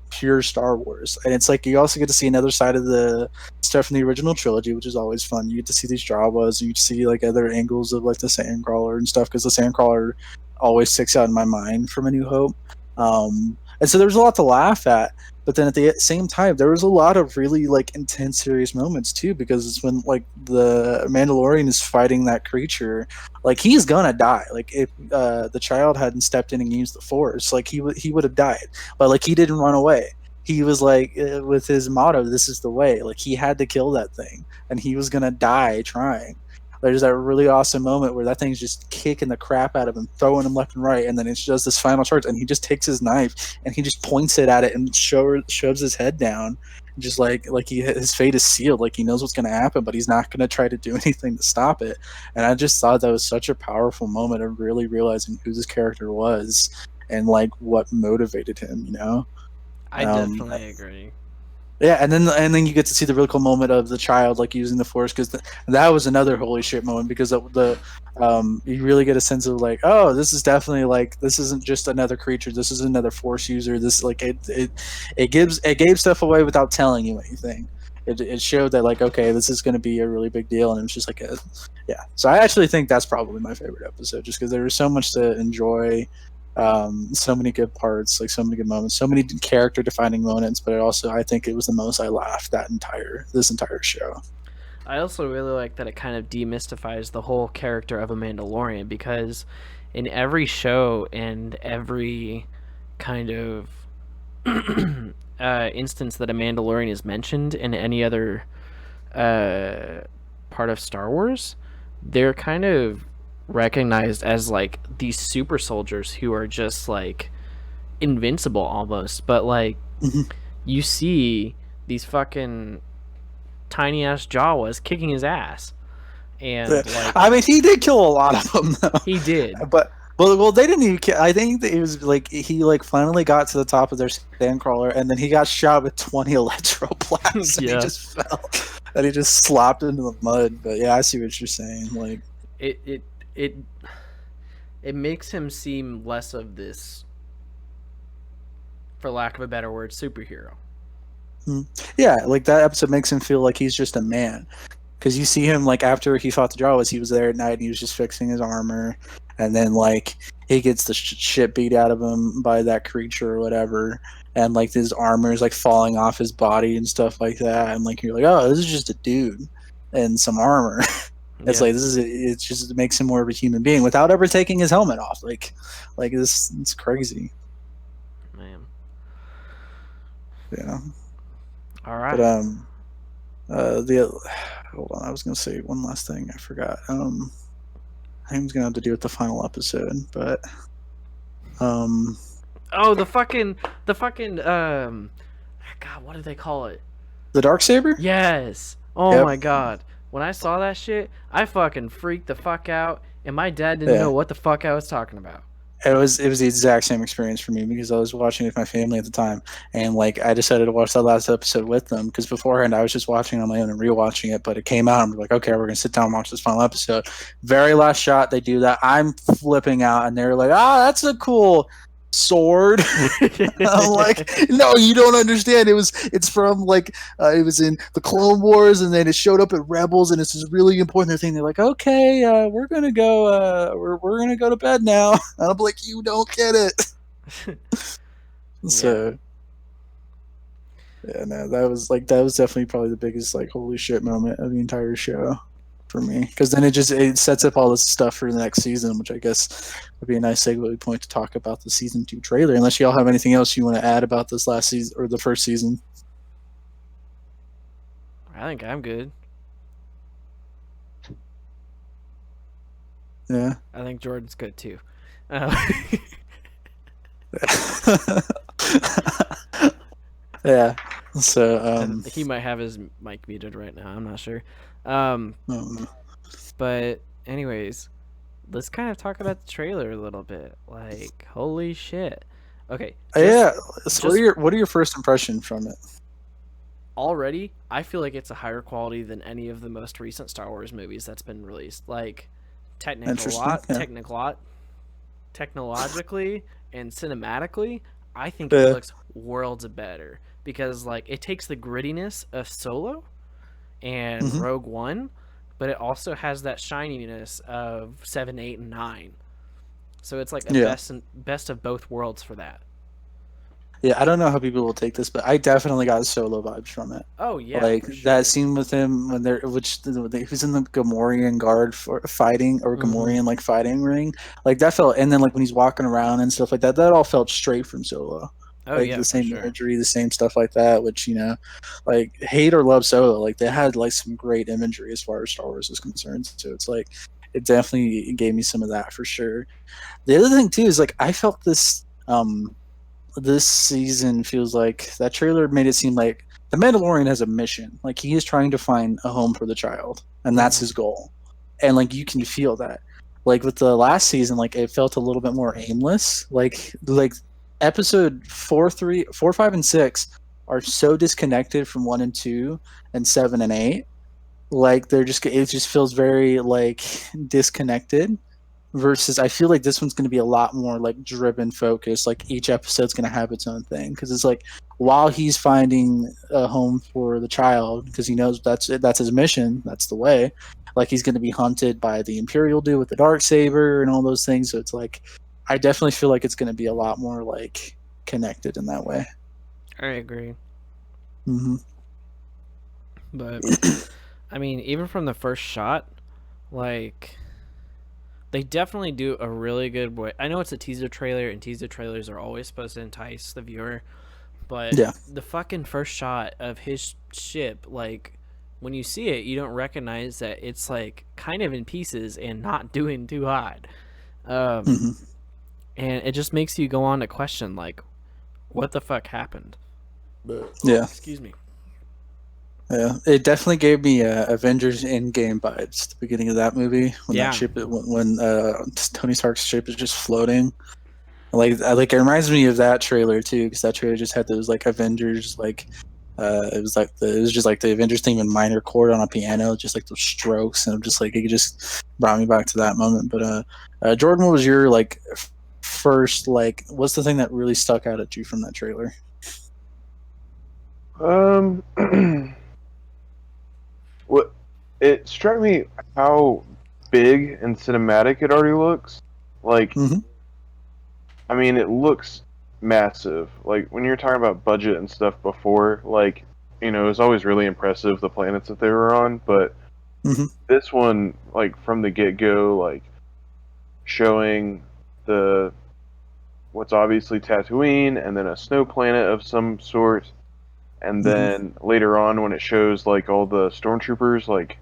pure Star Wars. And it's like you also get to see another side of the stuff from the original trilogy, which is always fun. You get to see these Jawas, and you get to see like other angles of like the Sandcrawler and stuff, because the Sandcrawler always sticks out in my mind from A New Hope. And so there was a lot to laugh at. But then at the same time, there was a lot of really like intense, serious moments too, because it's when like the Mandalorian is fighting that creature, like he's gonna die. Like if the child hadn't stepped in and used the Force, like he would have died. But like he didn't run away. He was like with his motto, "This is the way." Like he had to kill that thing, and he was gonna die trying. There's that really awesome moment where that thing's just kicking the crap out of him, throwing him left and right, and then it does this final charge, and he just takes his knife and he just points it at it and shoves his head down, just like his fate is sealed. Like he knows what's going to happen, but he's not going to try to do anything to stop it. And I just thought that was such a powerful moment of really realizing who this character was and like what motivated him. You know, I definitely agree. yeah, and then you get to see the really cool moment of the child like using the Force, because that was another holy shit moment, because you really get a sense of like, oh, this is definitely like, this isn't just another creature, this is another Force user. This like it gave stuff away without telling you anything. It showed that like, okay, this is going to be a really big deal, and it was just like yeah. So I actually think that's probably my favorite episode, just because there was so much to enjoy. So many good parts, like so many good moments, so many character defining moments, but I think it was the most I laughed this entire show. I also really like that it kind of demystifies the whole character of a Mandalorian, because in every show and every kind of instance that a Mandalorian is mentioned in any other part of Star Wars, they're kind of recognized as like these super soldiers who are just like invincible almost, but like you see these fucking tiny ass Jawas kicking his ass, and like, I mean, he did kill a lot of them though. He did, but well, they didn't even kill. I think that it was like he like finally got to the top of their sandcrawler, and then he got shot with 20 electroplasms, and he just fell, and he just slopped into the mud. But yeah, I see what you're saying. Like it makes him seem less of this, for lack of a better word, superhero. Yeah, like that episode makes him feel like he's just a man, because you see him like after he fought the Jawas, he was there at night and he was just fixing his armor, and then like he gets the shit beat out of him by that creature or whatever, and like his armor is like falling off his body and stuff like that, and like you're like, oh, this is just a dude and some armor. It's like it just makes him more of a human being without ever taking his helmet off. Like this, it's crazy, man. Yeah. All right. But hold on, I was gonna say one last thing. I forgot. I think it's gonna have to do with the final episode, but oh, the fucking God, what do they call it? The Darksaber? Yes. Oh my god. When I saw that shit, I fucking freaked the fuck out, and my dad didn't know what the fuck I was talking about. It was the exact same experience for me, because I was watching with my family at the time, and like I decided to watch that last episode with them, because beforehand I was just watching on my own and rewatching it, but it came out and I'm like, okay, we're gonna sit down and watch this final episode. Very last shot, they do that. I'm flipping out, and they're like, that's a cool sword. I'm like, no, you don't understand. It's from like it was in the Clone Wars, and then it showed up at Rebels, and it's this really important thing. They're like, okay, we're gonna go we're gonna go to bed now. And I'm like, you don't get it. So yeah, no, that was definitely probably the biggest like holy shit moment of the entire show for me, because then it sets up all this stuff for the next season, which I guess would be a nice segue point to talk about the season 2 trailer, unless y'all have anything else you want to add about this last season or the first season. I think I'm good. Yeah, I think Jordan's good too. Yeah, so he might have his mic muted right now, I'm not sure. But anyways, let's kind of talk about the trailer a little bit. Like, holy shit. Okay. So what are your first impressions from it? Already, I feel like it's a higher quality than any of the most recent Star Wars movies that's been released. Like, technologically and cinematically, I think it looks worlds better, because like it takes the grittiness of Solo and Rogue One, but it also has that shininess of 7, 8, and 9. So it's like a best of both worlds for that. Yeah, I don't know how people will take this, but I definitely got Solo vibes from it. Oh yeah, Like for sure. that scene with him when they're who's in the Gamorrean guard for fighting or Gamorrean like fighting ring, like that felt, and then like when he's walking around and stuff like that, that all felt straight from Solo. Oh Like yeah, the for same sure. imagery, the same stuff like that, which like hate or love Solo, like they had like some great imagery as far as Star Wars is concerned. So it's like it definitely gave me some of that for sure. The other thing too is like I felt this season feels like that trailer made it seem like the Mandalorian has a mission. Like he is trying to find a home for the child, and that's his goal. And like you can feel that. Like with the last season, like it felt a little bit more aimless. Like episode 4, 5, and 6 are so disconnected from 1 and 2 and 7 and 8. Like they're just it just feels very like disconnected versus I feel like this one's going to be a lot more like driven focused. Like each episode's going to have its own thing because it's like while he's finding a home for the child because he knows that's his mission, that's the way, like he's going to be hunted by the Imperial dude with the dark saber and all those things. So it's like I definitely feel like it's going to be a lot more like connected in that way. I agree. Mm-hmm. But I mean, even from the first shot, like they definitely do a really good way. I know it's a teaser trailer, and teaser trailers are always supposed to entice the viewer, but Yeah. the fucking first shot of his ship, like when you see it, you don't recognize that it's like kind of in pieces and not doing too hot. Mm-hmm. And it just makes you go on to question like, what the fuck happened? Yeah. Excuse me. Yeah, it definitely gave me Avengers Endgame vibes at the beginning of that movie when Yeah. that ship when Tony Stark's ship is just floating. Like it reminds me of that trailer too because that trailer just had those like Avengers like it was just like the Avengers theme in minor chord on a piano, just like those strokes, and I'm just like it just brought me back to that moment. But Jordan, what was your like first like what's the thing that really stuck out at you from that trailer? What it struck me how big and cinematic it already looks. Like, Mm-hmm. I mean, it looks massive. Like when you're talking about budget and stuff before, like it was always really impressive the planets that they were on, but Mm-hmm. this one, like from the get go, like showing the what's obviously Tatooine and then a snow planet of some sort, and Mm-hmm. then later on when it shows like all the stormtroopers like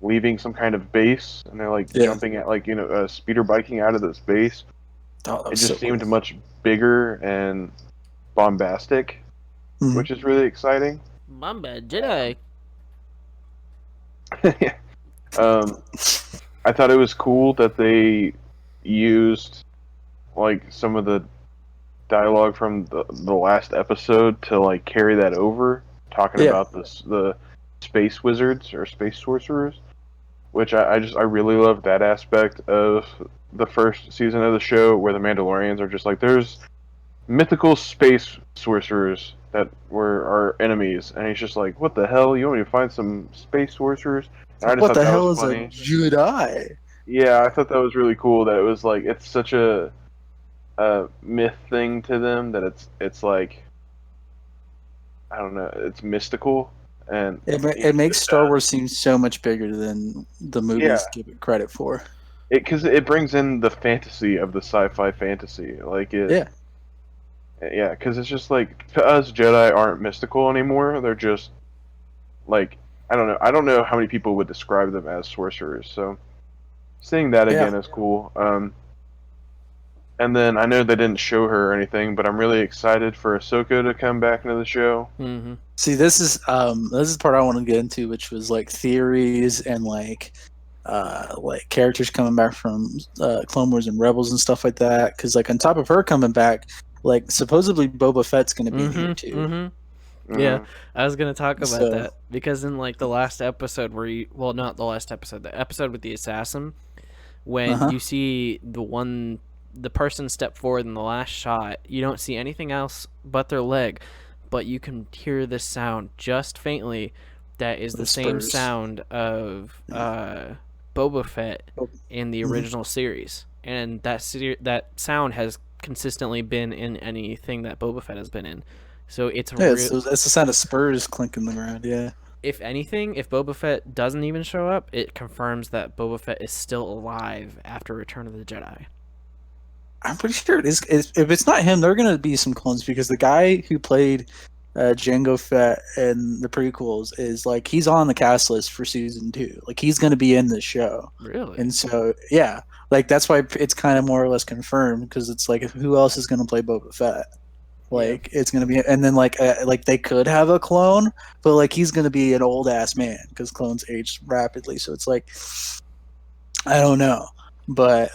leaving some kind of base and they're like Yeah. jumping at like speeder biking out of this base. Oh, that It was so just seemed cool. much bigger and bombastic, Mm-hmm. which is really exciting. Mamba Jedi. um, I thought it was cool that they used like some of the dialogue from the last episode to like carry that over, talking Yeah. about the space wizards or space sorcerers, which I really love that aspect of the first season of the show where the Mandalorians are just like there's mythical space sorcerers that were our enemies, and he's just like, what the hell? You want me to find some space sorcerers? And I just What thought the that was hell is a funny. Jedi? Yeah, I thought that was really cool. That it was like it's such a myth thing to them that it's like I don't know, it's mystical, and It makes Star that, Wars seem so much bigger than the yeah, movies give it credit for. because it brings in the fantasy of the sci-fi fantasy, like it. Yeah. Yeah, because it's just like to us, Jedi aren't mystical anymore. They're just like I don't know. I don't know how many people would describe them as sorcerers. So seeing that Yeah. again is cool. And then I know they didn't show her or anything, but I'm really excited for Ahsoka to come back into the show. Mm-hmm. See, this is the part I want to get into, which was like theories and like characters coming back from Clone Wars and Rebels and stuff like that. Because like on top of her coming back, like supposedly Boba Fett's going to be here too. Mm-hmm. Yeah, I was gonna talk about So that because in like the last episode well, not the last episode, the episode with the assassin, when you see the person step forward in the last shot, you don't see anything else but their leg, but you can hear this sound just faintly. That is the same spurs. sound of Boba Fett in the Mhm. original series, and that sound has consistently been in anything that Boba Fett has been in. So it's Yeah, it's the sound of spurs clinking the ground. Yeah. if anything, if Boba Fett doesn't even show up, it confirms that Boba Fett is still alive after Return of the Jedi. I'm pretty sure it is. If it's not him, there are going to be some clones because the guy who played Jango Fett in the prequels is like he's on the cast list for season 2. Like he's going to be in the show. Really? And so yeah, like that's why it's kind of more or less confirmed because it's like who else is going to play Boba Fett? Like it's going to be, and then like they could have a clone, but like he's going to be an old ass man because clones age rapidly. So it's like I don't know, but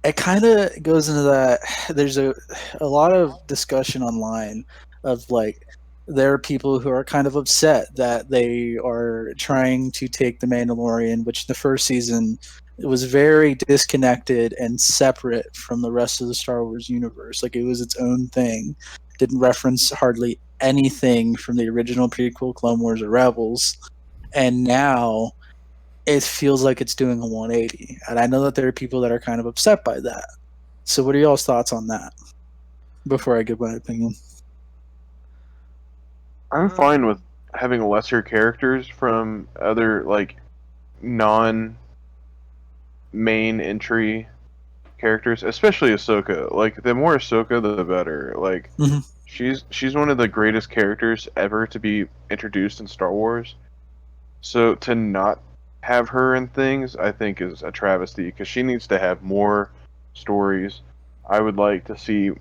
it kind of goes into that. There's a lot of discussion online of like there are people who are kind of upset that they are trying to take the Mandalorian, which the first season it was very disconnected and separate from the rest of the Star Wars universe. Like it was its own thing. Didn't reference hardly anything from the original prequel, Clone Wars or Rebels. And now it feels like it's doing a 180. And I know that there are people that are kind of upset by that. So what are y'all's thoughts on that? Before I give my opinion. I'm fine with having lesser characters from other like non main entry characters, especially Ahsoka. Like the more Ahsoka, the better. Like she's one of the greatest characters ever to be introduced in Star Wars. So to not have her in things, I think is a travesty because she needs to have more stories. I would like to see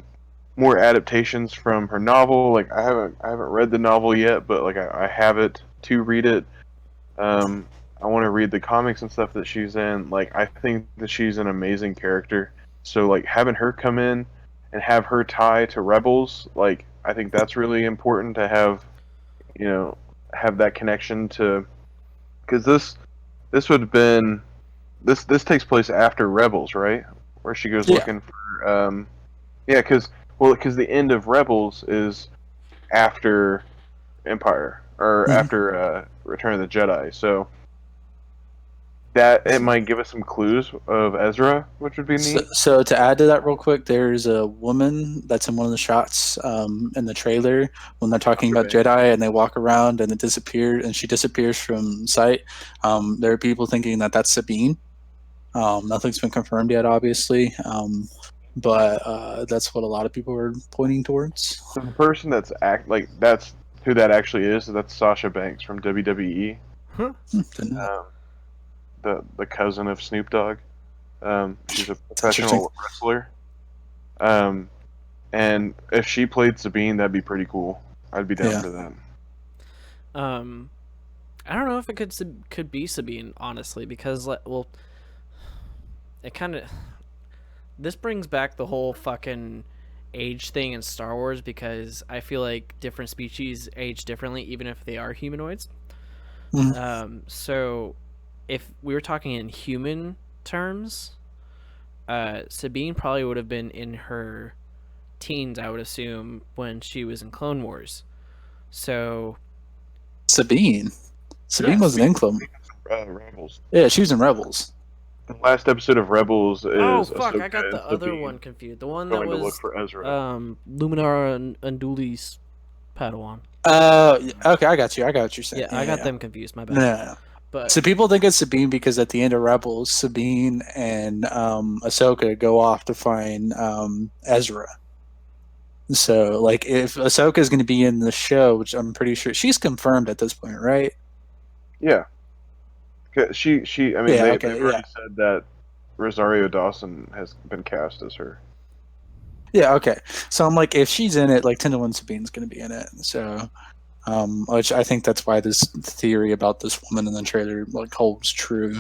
more adaptations from her novel. Like I haven't read the novel yet, but like I have it to read it. I want to read the comics and stuff that she's in. Like I think that she's an amazing character. So like having her come in and have her tie to Rebels, like I think that's really important to have, have that connection to, because this would have been this takes place after Rebels, right? Where she goes looking for because the end of Rebels is after Empire or after Return of the Jedi, so that it might give us some clues of Ezra, which would be neat. So to add to that real quick, there's a woman that's in one of the shots in the trailer when they're talking about Jedi and they walk around and she disappears from sight. There are people thinking that that's Sabine. Nothing's been confirmed yet, obviously, but that's what a lot of people are pointing towards. So the person that's that's who that actually is. That's Sasha Banks from WWE. The cousin of Snoop Dogg. She's a professional wrestler. And if she played Sabine, that'd be pretty cool. I'd be down for that. I don't know if it could be Sabine, honestly, because it kind of this brings back the whole fucking age thing in Star Wars because I feel like different species age differently, even if they are humanoids. So if we were talking in human terms, Sabine probably would have been in her teens, I would assume, when she was in Clone Wars. So Sabine wasn't in Clone Rebels. Yeah, she was in Rebels. The last episode of Rebels is fuck! I got the other one confused. The one that was to look for Ezra. Luminara and Unduli's Padawan. Okay, I got you. I got what you're saying. Yeah, I got them confused. My bad. No. But so people think it's Sabine because at the end of Rebels, Sabine and Ahsoka go off to find Ezra. So, like, if Ahsoka is going to be in the show, which I'm pretty sure she's confirmed at this point, right? Yeah. They've already said that Rosario Dawson has been cast as her. Yeah, okay. So I'm like, if she's in it, like 10 to 1 Sabine's going to be in it. So, which I think that's why this theory about this woman in the trailer like holds true.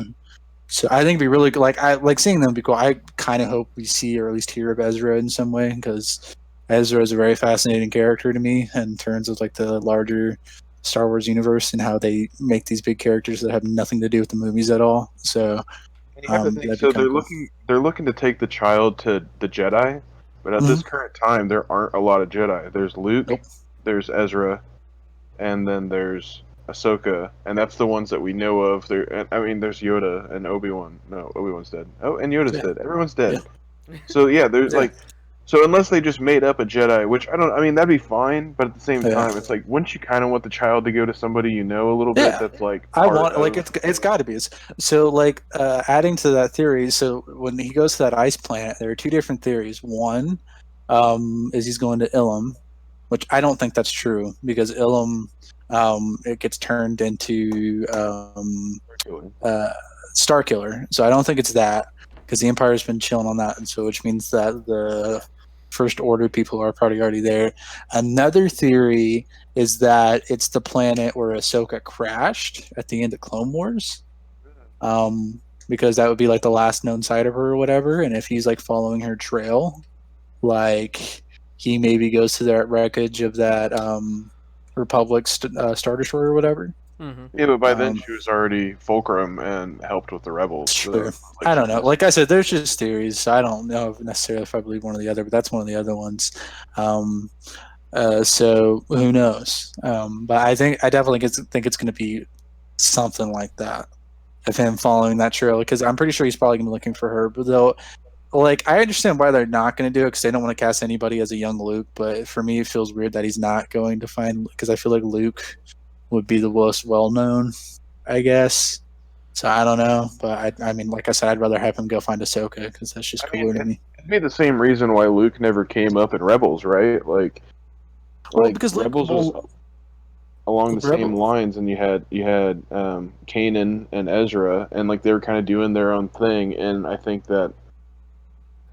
So I think it'd be really good. Like I like seeing them be cool. I kind of hope we see or at least hear of Ezra in some way because Ezra is a very fascinating character to me in terms of like the larger Star Wars universe and how they make these big characters that have nothing to do with the movies at all. So, they're looking to take the child to the Jedi, but at this current time, there aren't a lot of Jedi. There's Luke, there's Ezra, and then there's Ahsoka, and that's the ones that we know of. There's Yoda and Obi-Wan. No, Obi-Wan's dead. Oh, and Yoda's dead. Everyone's dead. So yeah, there's Yeah. so unless they just made up a Jedi, which I mean that'd be fine, but at the same Yeah. time, it's like wouldn't you kind of want the child to go to somebody you know a little bit Yeah. that's like I part want like of. it's got to be. So like adding to that theory. So when he goes to that ice planet, there are two different theories. One is he's going to Ilum, which I don't think that's true because Ilum it gets turned into uh, Starkiller. So I don't think it's that because the Empire's been chilling on that, and so which means that the First Order people are probably already there. Another theory is that it's the planet where Ahsoka crashed at the end of Clone Wars. Because that would be like the last known site of her or whatever. And if he's like following her trail, like he maybe goes to that wreckage of that Republic Star Destroyer or whatever. Mm-hmm. Yeah, but by then Um, she was already Fulcrum and helped with the rebels. Sure. So I she don't know. just Like I said, there's just theories. So I don't know necessarily if I believe one or the other, but that's one of the other ones. Um, so who knows? But I definitely think it's going to be something like that of him following that trail because I'm pretty sure he's probably going to be looking for her. But though, like I understand why they're not going to do it because they don't want to cast anybody as a young Luke. But for me, it feels weird that he's not going to find because I feel like Luke would be the most well known, I guess. So I don't know, but I mean, like I said, I'd rather have him go find Ahsoka because that's just I mean, cooler to me. it'd be the same reason why Luke never came up in Rebels, right? Well, Like because Rebels was along the same Rebel, lines, and you had Kanan and Ezra, and like they were kind of doing their own thing, and I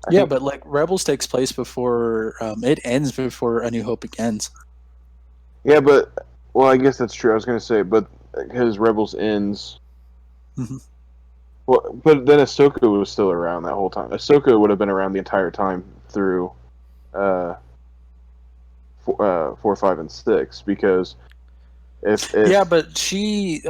yeah, think but like Rebels takes place before it ends before A New Hope begins. yeah, but well, I guess that's true. I was gonna say, but his Rebels ends. Mm-hmm. Well, but then Ahsoka was still around that whole time. Ahsoka would have been around the entire time through uh, 4, 5, and 6 because if Yeah, but she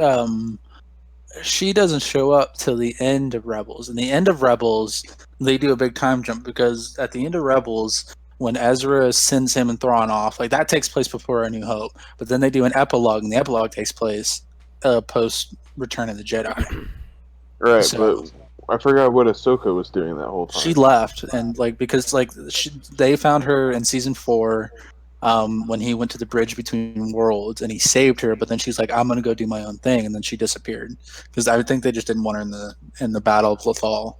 doesn't show up till the end of Rebels. In the end of Rebels, they do a big time jump because at the end of Rebels, when Ezra sends him and Thrawn off, like that takes place before A New Hope. But then they do an epilogue, and the epilogue takes place post Return of the Jedi. right, So but I forgot what Ahsoka was doing that whole she time. left, and like because like they found her in season 4 when he went to the bridge between worlds and he saved her, but then she's like, I'm gonna go do my own thing, and then she disappeared because I think they just didn't want her in the Battle of Lothal,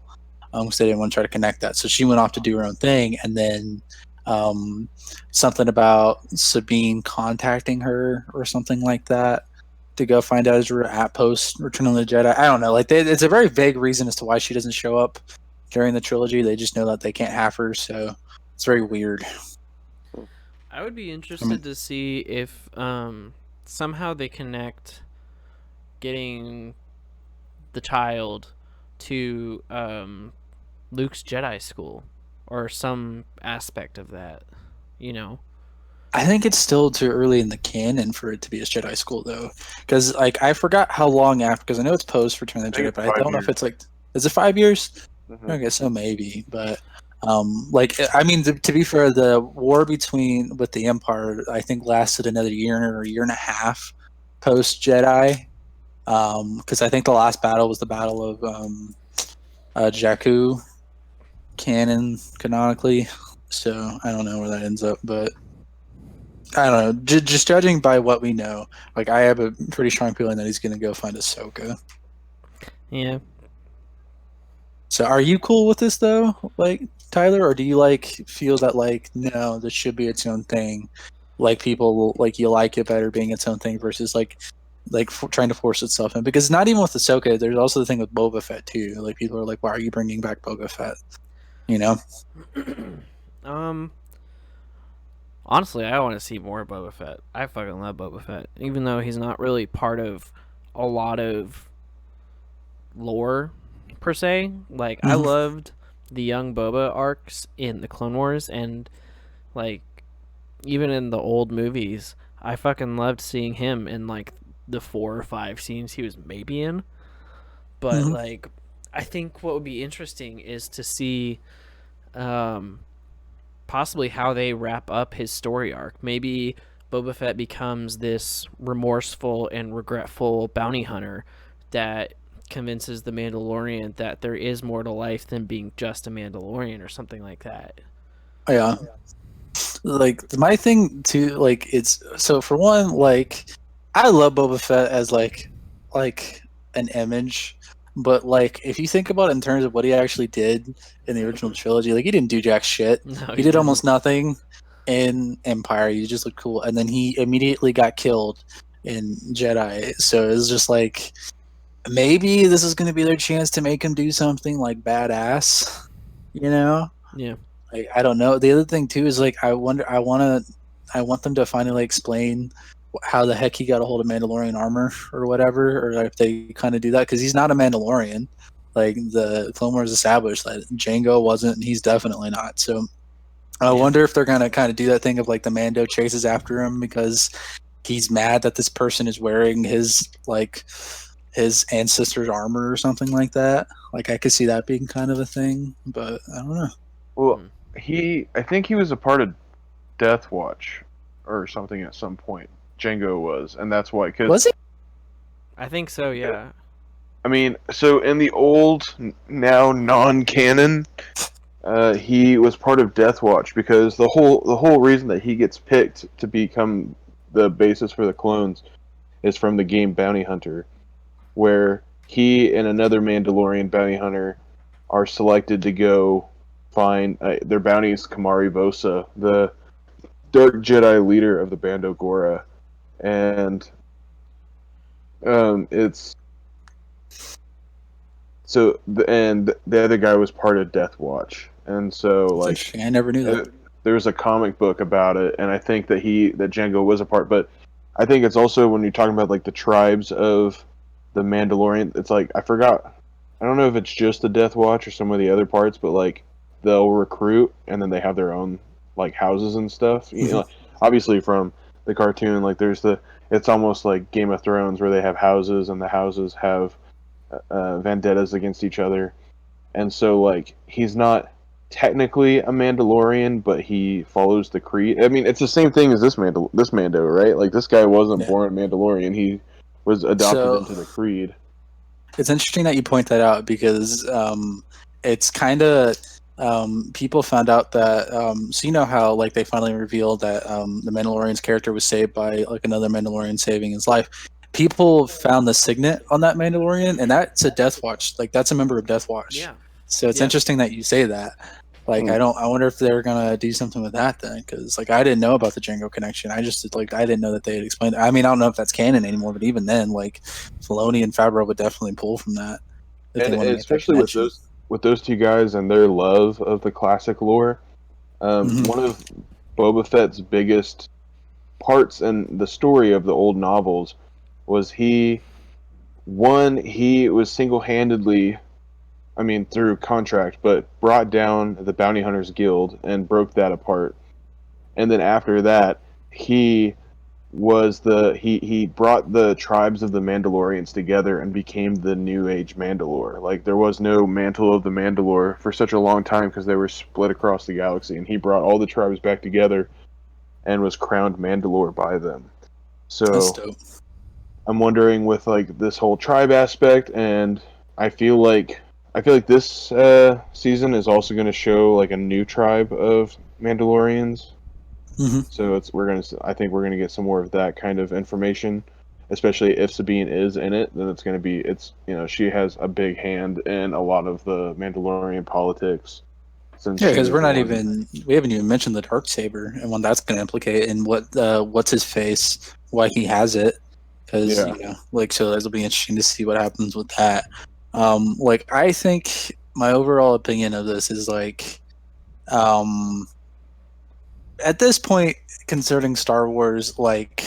because they didn't want to try to connect that. So she went off to do her own thing, and then um, something about Sabine contacting her or something like that to go find out Ezra at post Return of the Jedi. I don't know. Like it's a very vague reason as to why she doesn't show up during the trilogy. They just know that they can't have her, so it's very weird. I would be I interested mean, to see if somehow they connect getting the child to Luke's Jedi school or some aspect of that, you know. I think it's still too early in the canon for it to be a Jedi school, though, because like I forgot how long after. Because I know it's post Return of I the think Jedi, it's but I 5 don't know if years. it's like is it 5 years? Hmm. I guess so, maybe. But like I mean, to be fair, the war between with the Empire, I think lasted another year or a year and a half post Jedi. Because I think the last battle was the Battle of Jakku, canonically. So I don't know where that ends up, but I don't know. Just judging by what we know, like I have a pretty strong feeling that he's going to go find Ahsoka. Yeah. So are you cool with this though, like Tyler, or do you like feel that like no, this should be its own thing? Like people will like you like it better being its own thing versus trying to force itself in because not even with Ahsoka, there's also the thing with Boba Fett too. Like people are like, why are you bringing back Boba Fett? You know? um Honestly, I want to see more Boba Fett. I fucking love Boba Fett, even though he's not really part of a lot of lore per se. Like I Mm-hmm. loved the young Boba arcs in the Clone Wars, and like even in the old movies, I fucking loved seeing him in like the 4 or 5 scenes he was maybe in. But Mm-hmm. like, I think what would be interesting is to see um, possibly how they wrap up his story arc. Maybe Boba Fett becomes this remorseful and regretful bounty hunter that convinces the Mandalorian that there is more to life than being just a Mandalorian or something like that. Yeah. Like my thing too, like it's so for one, like I love Boba Fett as like an image, but like if you think about it in terms of what he actually did in the original trilogy, like he didn't do jack shit. No, He did didn't. almost nothing in Empire. He just looked cool, and then he immediately got killed in Jedi. So it's just like maybe this is going to be their chance to make him do something like badass, you know? Yeah. Like, I don't know. The other thing too is like I want them to finally explain how the heck he got a hold of Mandalorian armor or whatever, or if they kind of do that because he's not a Mandalorian. Like the Clone Wars established that Jango wasn't, and he's definitely not. So I wonder if they're gonna kind of do that thing of like the Mando chases after him because he's mad that this person is wearing his ancestors' armor or something like that. Like I could see that being kind of a thing, but I don't know. Well, I think he was a part of Death Watch or something at some point. Django was, and that's why. Was he? I think so. Yeah. I mean, so in the old, now non-canon, he was part of Death Watch because the whole reason that he gets picked to become the basis for the clones is from the game Bounty Hunter, where he and another Mandalorian bounty hunter are selected to go find their bounty is Kamari Vosa, the Dark Jedi leader of the Bando Gora, and it's so and the other guy was part of Death Watch, and so like I never knew that. There's a comic book about it, and I think that Django was a part, but I think it's also when you're talking about like the tribes of the Mandalorian, it's like I forgot. I don't know if it's just the Death Watch or some of the other parts, but like they'll recruit and then they have their own like houses and stuff. You know, obviously from the cartoon, like it's almost like Game of Thrones where they have houses and the houses have vendettas against each other, and so like he's not technically a Mandalorian, but he follows the creed. I mean, it's the same thing as this Mando, right? Like this guy wasn't born a Mandalorian; he was adopted into the creed. It's interesting that you point that out because it's kind of people found out that so you know how like they finally revealed that the Mandalorian's character was saved by like another Mandalorian saving his life. People found the signet on that Mandalorian, and that's a Death Watch. Like that's a member of Death Watch. Yeah. So it's interesting that you say that. Like I wonder if they're gonna do something with that then, because like I didn't know about the Django connection. I didn't know that they had explained it. I mean, I don't know if that's canon anymore, but even then, like Filoni and Favreau would definitely pull from that. And especially with those two guys and their love of the classic lore. One of Boba Fett's biggest parts in the story of the old novels was he was single-handedly, I mean, through contract, but brought down the Bounty Hunters Guild and broke that apart. And then after that, he brought the tribes of the Mandalorians together and became the New Age Mandalore. Like, there was no mantle of the Mandalore for such a long time because they were split across the galaxy, and he brought all the tribes back together and was crowned Mandalore by them. So, that's dope. I'm wondering with, like, this whole tribe aspect, and I feel like this season is also going to show like a new tribe of Mandalorians. So I think we're gonna get some more of that kind of information, especially if Sabine is in it. Then she has a big hand in a lot of the Mandalorian politics. Because we haven't even mentioned the Darksaber and what that's going to implicate and what's his face, why he has it. Because so it'll be interesting to see what happens with that. Like I think my overall opinion of this is like, at this point, concerning Star Wars, like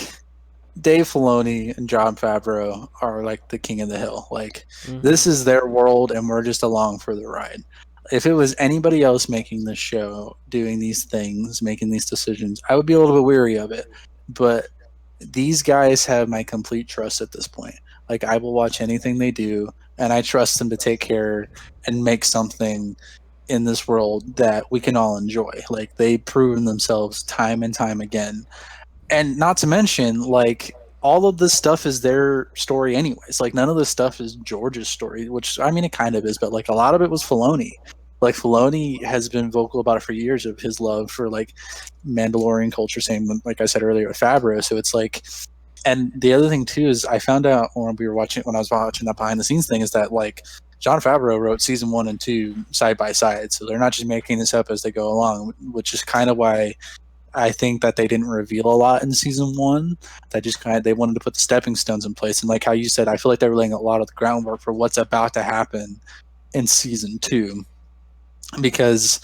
Dave Filoni and Jon Favreau are like the king of the hill. Like this is their world, and we're just along for the ride. If it was anybody else making this show, doing these things, making these decisions, I would be a little bit weary of it. But these guys have my complete trust at this point. Like I will watch anything they do, and I trust them to take care and make something in this world that we can all enjoy. Like they've proven themselves time and time again. And not to mention, like all of this stuff is their story anyways. Like none of this stuff is George's story, which I mean it kind of is, but like a lot of it was Filoni. Like Filoni has been vocal about it for years of his love for like Mandalorian culture, same like I said earlier with Favreau. So it's like, and the other thing too is I found out when I was watching that behind the scenes thing is that like Jon Favreau wrote season 1 and 2 side by side, so they're not just making this up as they go along, which is kind of why I think that they didn't reveal a lot in season 1. That just kind of they wanted to put the stepping stones in place, and like how you said, I feel like they were laying a lot of the groundwork for what's about to happen in season 2, because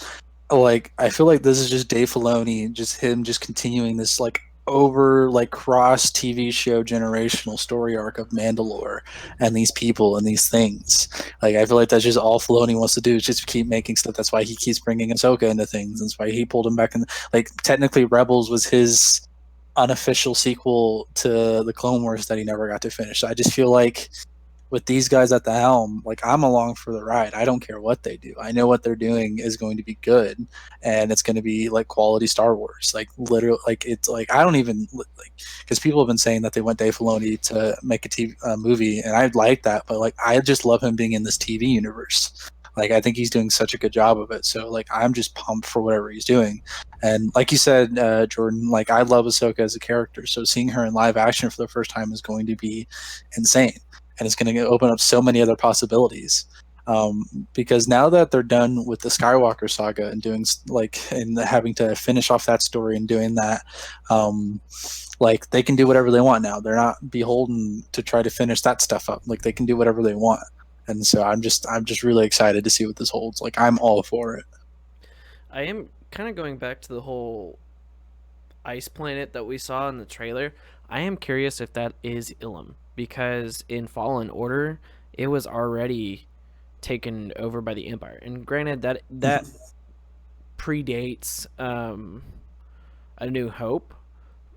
like I feel like this is just Dave Filoni, just him just continuing this like over like cross TV show generational story arc of Mandalore and these people and these things. Like I feel like that's just all Filoni wants to do is just keep making stuff. That's why he keeps bringing Ahsoka into things. That's why he pulled him back in. Like technically, Rebels was his unofficial sequel to the Clone Wars that he never got to finish. So I just feel like with these guys at the helm, like I'm along for the ride. I don't care what they do. I know what they're doing is going to be good, and it's going to be like quality Star Wars. Like literally, like it's like I don't even like because people have been saying that they want Dave Filoni to make a TV movie, and I like that, but like I just love him being in this TV universe. Like I think he's doing such a good job of it. So like I'm just pumped for whatever he's doing. And like you said, Jordan, like I love Ahsoka as a character. So seeing her in live action for the first time is going to be insane. And it's going to open up so many other possibilities. Because now that they're done with the Skywalker saga and doing like and having to finish off that story and doing that, like they can do whatever they want now. They're not beholden to try to finish that stuff up. Like they can do whatever they want. And so I'm just really excited to see what this holds. Like I'm all for it. I am kind of going back to the whole ice planet that we saw in the trailer. I am curious if that is Ilum, because in Fallen Order it was already taken over by the Empire. And granted that predates A New Hope,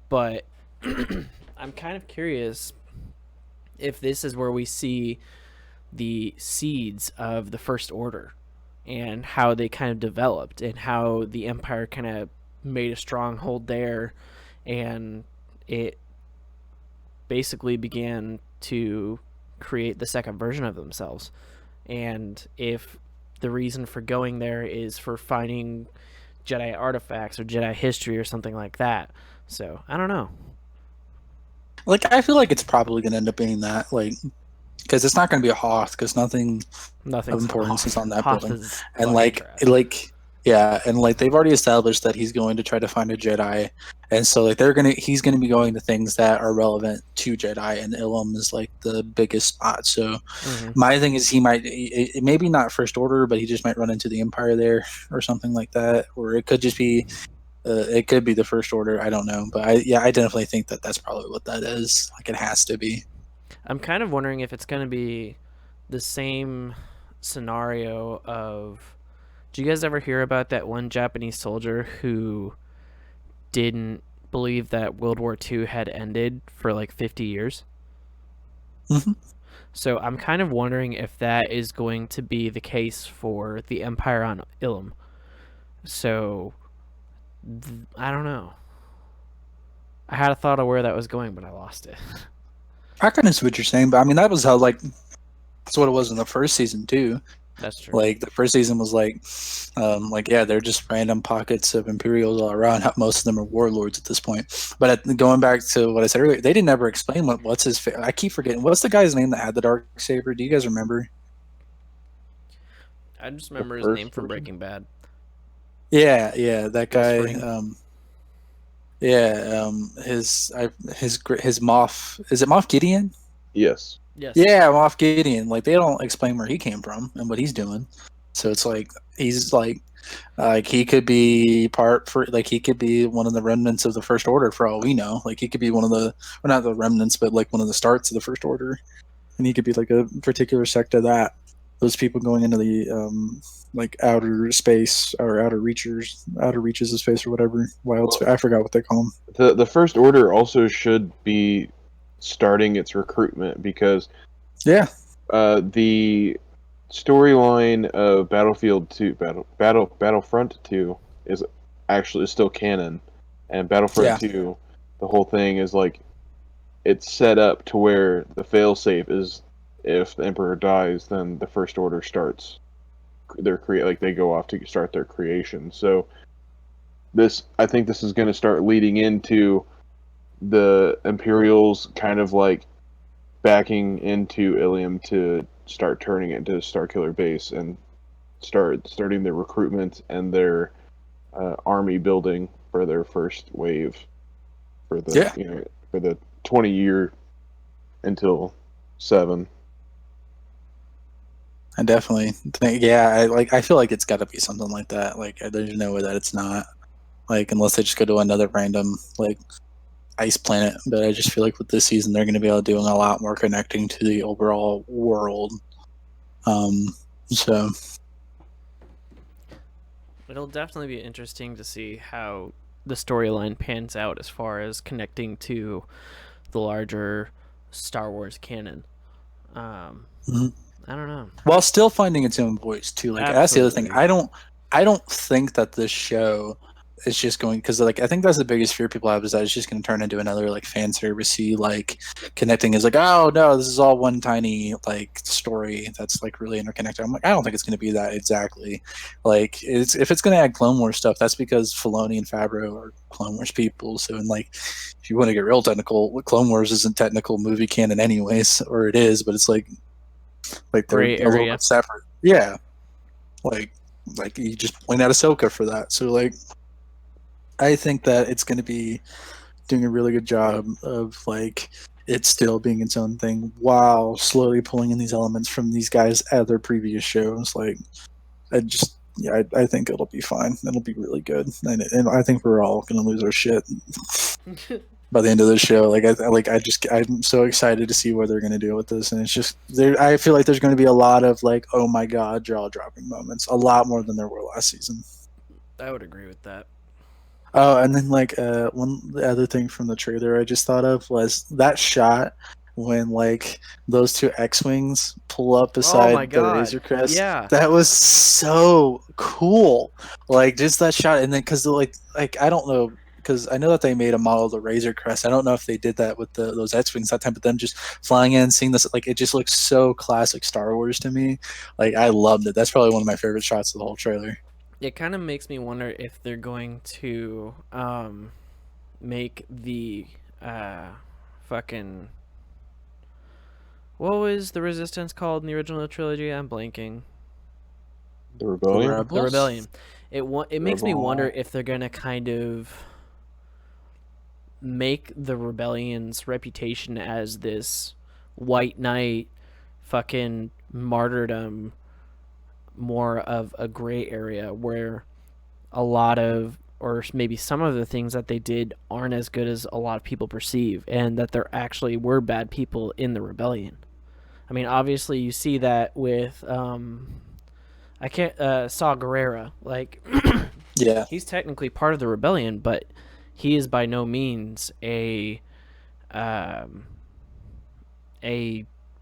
but I'm kind of curious if this is where we see the seeds of the First Order and how they kind of developed and how the Empire kind of made a stronghold there, and it basically began to create the second version of themselves. And if the reason for going there is for finding Jedi artifacts or Jedi history or something like that. So I don't know. Like I feel like it's probably going to end up being that, like, because it's not going to be a Hoth, because nothing of importance is on that building, and yeah, and like they've already established that he's going to try to find a Jedi, and so like he's gonna be going to things that are relevant to Jedi, and Ilum is like the biggest spot. So my thing is he might maybe not First Order, but he just might run into the Empire there or something like that, or it could just be it could be the First Order. I don't know, but I definitely think that that's probably what that is. Like it has to be. I'm kind of wondering if it's going to be the same scenario of, do you guys ever hear about that one Japanese soldier who didn't believe that World War II had ended for like 50 years? Mm-hmm. So I'm kind of wondering if that is going to be the case for the Empire on Ilum. So I don't know. I had a thought of where that was going, but I lost it. I kind of see what you're saying, but I mean that was how that's what it was in the first season too. That's true. Like the first season was like yeah, they're just random pockets of Imperials all around. Most of them are warlords at this point. But going back to what I said earlier, they didn't ever explain what's his. I keep forgetting what's the guy's name that had the dark saber. Do you guys remember? I just remember his name from Breaking Bad. Yeah, that guy. His Moff. Is it Moff Gideon? Yes. Yes. Yeah, Moff Gideon. Like they don't explain where he came from and what he's doing. So it's like he's like he could be he could be one of the remnants of the First Order for all we know. Like he could be one of the, well, not the remnants, but like one of the starts of the First Order, and he could be like a particular sect of that. Those people going into the like outer space or outer reaches of space or whatever. I forgot what they call them. The First Order also should be starting its recruitment, because the storyline of Battlefield 2 Battlefront 2 is actually still canon, and Battlefront 2, the whole thing is like it's set up to where the failsafe is if the Emperor dies, then the First Order starts they go off to start their creation. So I think this is going to start leading into the Imperials kind of like backing into Ilium to start turning it into a Starkiller base and starting their recruitment and their army building for their first wave for the for the 20-year until 7. I definitely think, yeah, I feel like it's got to be something like that. Like, there's no way that it's not. Like, unless they just go to another random, like, ice planet. But I just feel like with this season, they're going to be able to do a lot more connecting to the overall world. So. It'll definitely be interesting to see how the storyline pans out as far as connecting to the larger Star Wars canon. I don't know. While still finding its own voice too. Like, Absolutely. that's the other thing. I don't think that this show is just going, because like I think that's the biggest fear people have, is that it's just going to turn into another like fan servicey like connecting is like, oh no, this is all one tiny like story that's like really interconnected. I'm like, I don't think it's going to be that exactly. Like, if it's going to add Clone Wars stuff, that's because Filoni and Favreau are Clone Wars people. So, and like, if you want to get real technical, Clone Wars isn't technical movie canon anyways, or it is, but it's like they're Gray a little area. bit separate. Yeah, like you just point out Ahsoka for that. So like, I think that it's going to be doing a really good job of like it still being its own thing while slowly pulling in these elements from these guys' other previous shows. Like, I think it'll be fine. It'll be really good, and I think we're all going to lose our shit by the end of the show. I'm so excited to see what they're going to do with this, and it's just I feel like there's going to be a lot of like, oh my god, jaw dropping moments, a lot more than there were last season. I would agree with that. Oh, and then like the other thing from the trailer I just thought of was that shot when like those two X-wings pull up beside the Razor Crest. Yeah, that was so cool. Like, just that shot, and then because like I don't know, because I know that they made a model of the Razor Crest. I don't know if they did that with those X-wings that time, but them just flying in, seeing this, like, it just looks so classic Star Wars to me. Like, I loved it. That's probably one of my favorite shots of the whole trailer. it kind of makes me wonder if they're going to make the fucking, what was the Resistance called in the original trilogy? I'm blanking. The Rebellion? The Rebellion. It makes me wonder if they're going to kind of make the Rebellion's reputation as this white knight fucking martyrdom more of a gray area where a lot of, or maybe some of the things that they did aren't as good as a lot of people perceive, and that there actually were bad people in the Rebellion. I mean, obviously you see that with Saw Gerrera, like Yeah, he's technically part of the Rebellion, but he is by no means a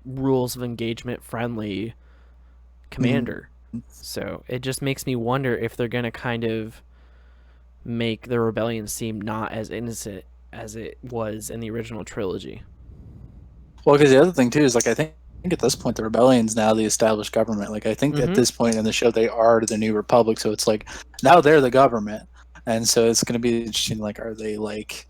rules of engagement friendly commander. So it just makes me wonder if they're going to kind of make the Rebellion seem not as innocent as it was in the original trilogy. well, because the other thing too is like I think at this point the Rebellion's now the established government. Like, I think at this point in the show they are the New Republic, so it's like now they're the government. And so it's going to be interesting, like, are they, like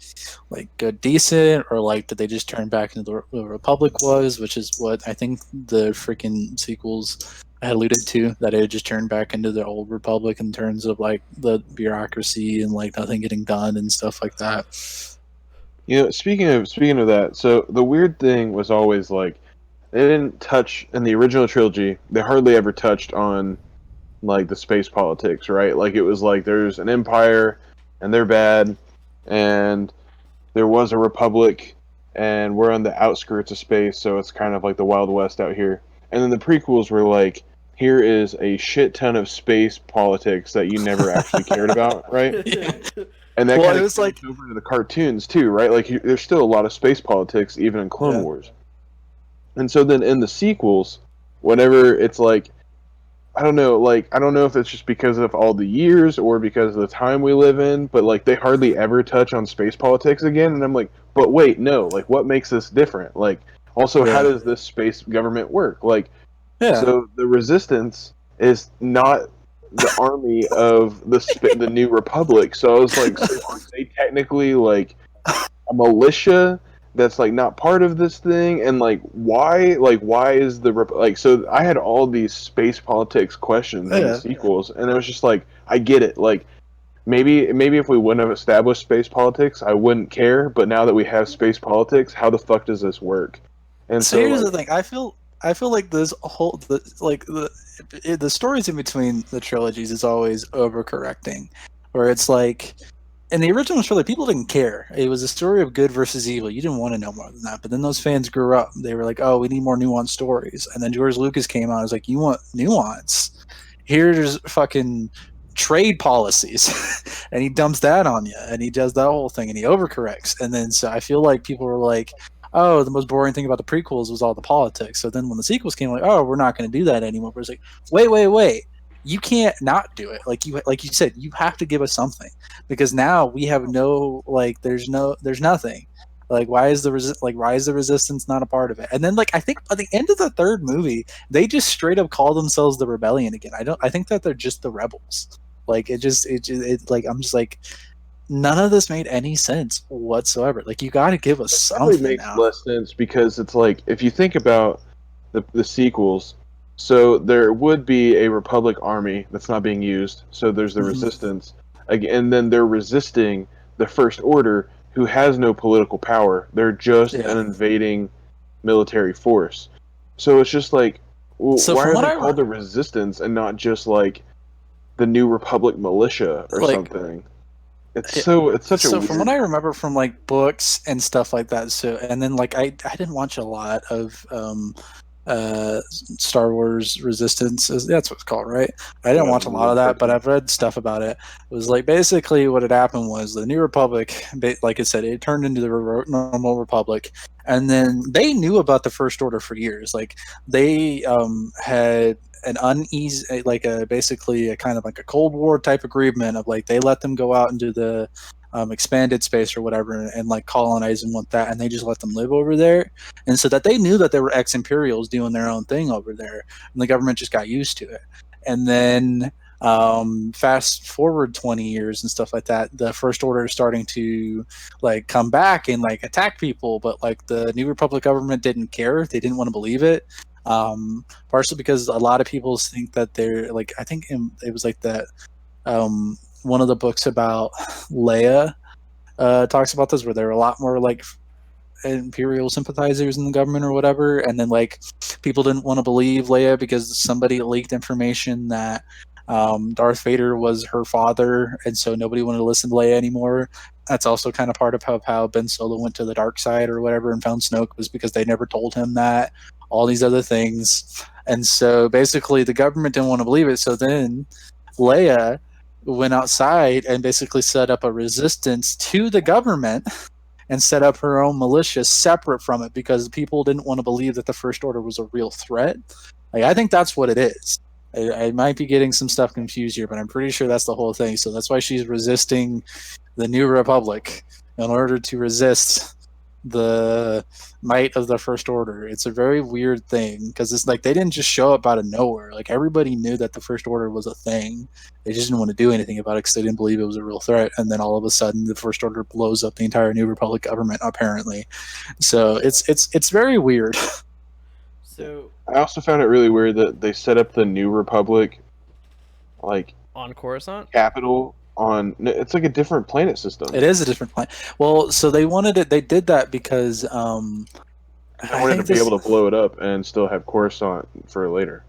good, decent, or, like, did they just turn back into the Republic was, which is what I think the freaking sequels had alluded to, that it had just turned back into the old Republic in terms of, like, the bureaucracy and, like, nothing getting done and stuff like that. You know, speaking of that, so the weird thing was always, like, they didn't touch, in the original trilogy, they hardly ever touched on, like, the space politics, right? Like, it was like there's an empire and they're bad, and there was a republic and we're on the outskirts of space, so it's kind of like the Wild West out here. And then the prequels were like, here is a shit ton of space politics that you never actually cared about, right? And that kind of was like over to the cartoons too, right? Like, there's still a lot of space politics even in Clone Wars. And so then in the sequels, whenever it's like I don't know, like I don't know if it's just because of all the years or because of the time we live in, but like they hardly ever touch on space politics again, and I'm like, but wait, no, like what makes this different? Like, also, how Yeah. does this space government work? Like, Yeah. so the resistance is not the army of the New Republic. So I was like, so are they technically like a militia that's like not part of this thing? And like why is the like? So I had all these space politics questions in the Yeah. sequels, and it was just like, I get it. Like maybe if we wouldn't have established space politics, I wouldn't care. But now that we have space politics, how the fuck does this work? And So so here's like, the thing. I feel like this whole the stories in between the trilogies is always overcorrecting, where it's like in the original trilogy, people didn't care. It was a story of good versus evil. You didn't want to know more than that. But then those fans grew up. They were like, "Oh, we need more nuanced stories." And then George Lucas came out. And was like, "You want nuance? Here's fucking trade policies," and he dumps that on you, and he does that whole thing, and he overcorrects. And then so I feel like people were like, "Oh, the most boring thing about the prequels was all the politics." So then when the sequels came, like, "Oh, we're not going to do that anymore." But it's like, wait. You can't not do it. Like you said, you have to give us something because now we have no there's nothing. Like why is the resistance not a part of it? And then I think by the end of the third movie, they just straight up call themselves the rebellion again. I think that they're just the rebels. Like I'm just like none of this made any sense whatsoever. Like you got to give us probably something makes now. less sense because it's like if you think about the sequels, so there would be a Republic army that's not being used. So there's the Mhm. Resistance, and then they're resisting the First Order, who has no political power. They're just Yeah. an invading military force. So it's just like, So why from are what they I called the Resistance and not just like the New Republic militia or like something? It's it- such a so from what weird. I remember from books and stuff like that. So and then I didn't watch a lot of Star Wars Resistance. That's what it's called, right? I didn't watch a lot of that, but I've read stuff about it. It was basically what had happened was the New Republic, like I said, it turned into the normal Republic, and then they knew about the First Order for years. Like they had an uneasy, basically a kind of like a Cold War type agreement of they let them go out into the expanded space or whatever and colonize and want that, and they just let them live over there. And so that they knew that there were ex-imperials doing their own thing over there, and the government just got used to it. And then fast forward 20 years and stuff like that, the First Order is starting to come back and attack people, but the New Republic government didn't care. They didn't want to believe it. Partially because a lot of people think that they're I think it was that one of the books about Leia talks about this, where there were a lot more imperial sympathizers in the government or whatever, and then people didn't want to believe Leia because somebody leaked information that Darth Vader was her father, and so nobody wanted to listen to Leia anymore. That's also kind of part of how Ben Solo went to the dark side or whatever and found Snoke, was because they never told him that. All these other things, and so basically the government didn't want to believe it. So then Leia went outside and basically set up a resistance to the government and set up her own militia separate from it because people didn't want to believe that the First Order was a real threat. I think that's what it is. I might be getting some stuff confused here, but I'm pretty sure that's the whole thing. So that's why she's resisting the New Republic in order to resist the might of the First Order. It's a very weird thing because it's they didn't just show up out of nowhere. Everybody knew that the First Order was a thing. They just didn't want to do anything about it because they didn't believe it was a real threat. And then all of a sudden, the First Order blows up the entire New Republic government, apparently. So it's very weird. So I also found it really weird that they set up the New Republic on Coruscant, capital on. It's like a different planet system. It is a different planet. Well, so they wanted it. They did that because I wanted to be able to blow it up and still have Coruscant for later.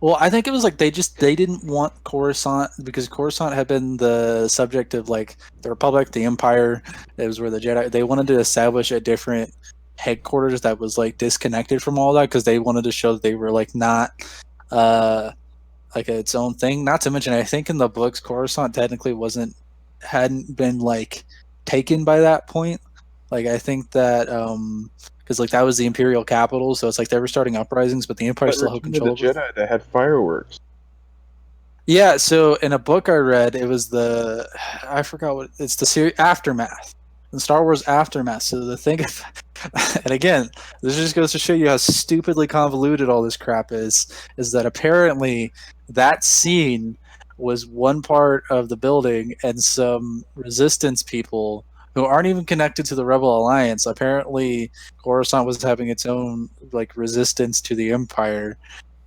Well, I think it was they didn't want Coruscant because Coruscant had been the subject of the Republic, the Empire. It was where the Jedi. They wanted to establish a different headquarters that was disconnected from all that because they wanted to show that they were not its own thing. Not to mention, I think in the books, Coruscant technically hadn't been taken by that point. I think that because that was the Imperial capital, so it's they were starting uprisings, but the Empire still had control of the Jedi that had fireworks. Yeah, so in a book I read, it was I forgot what it's the series Aftermath, the Star Wars Aftermath. So the thing, and again, this just goes to show you how stupidly convoluted all this crap is that apparently that scene was one part of the building, and some resistance people who aren't even connected to the Rebel Alliance. Apparently, Coruscant was having its own like resistance to the Empire,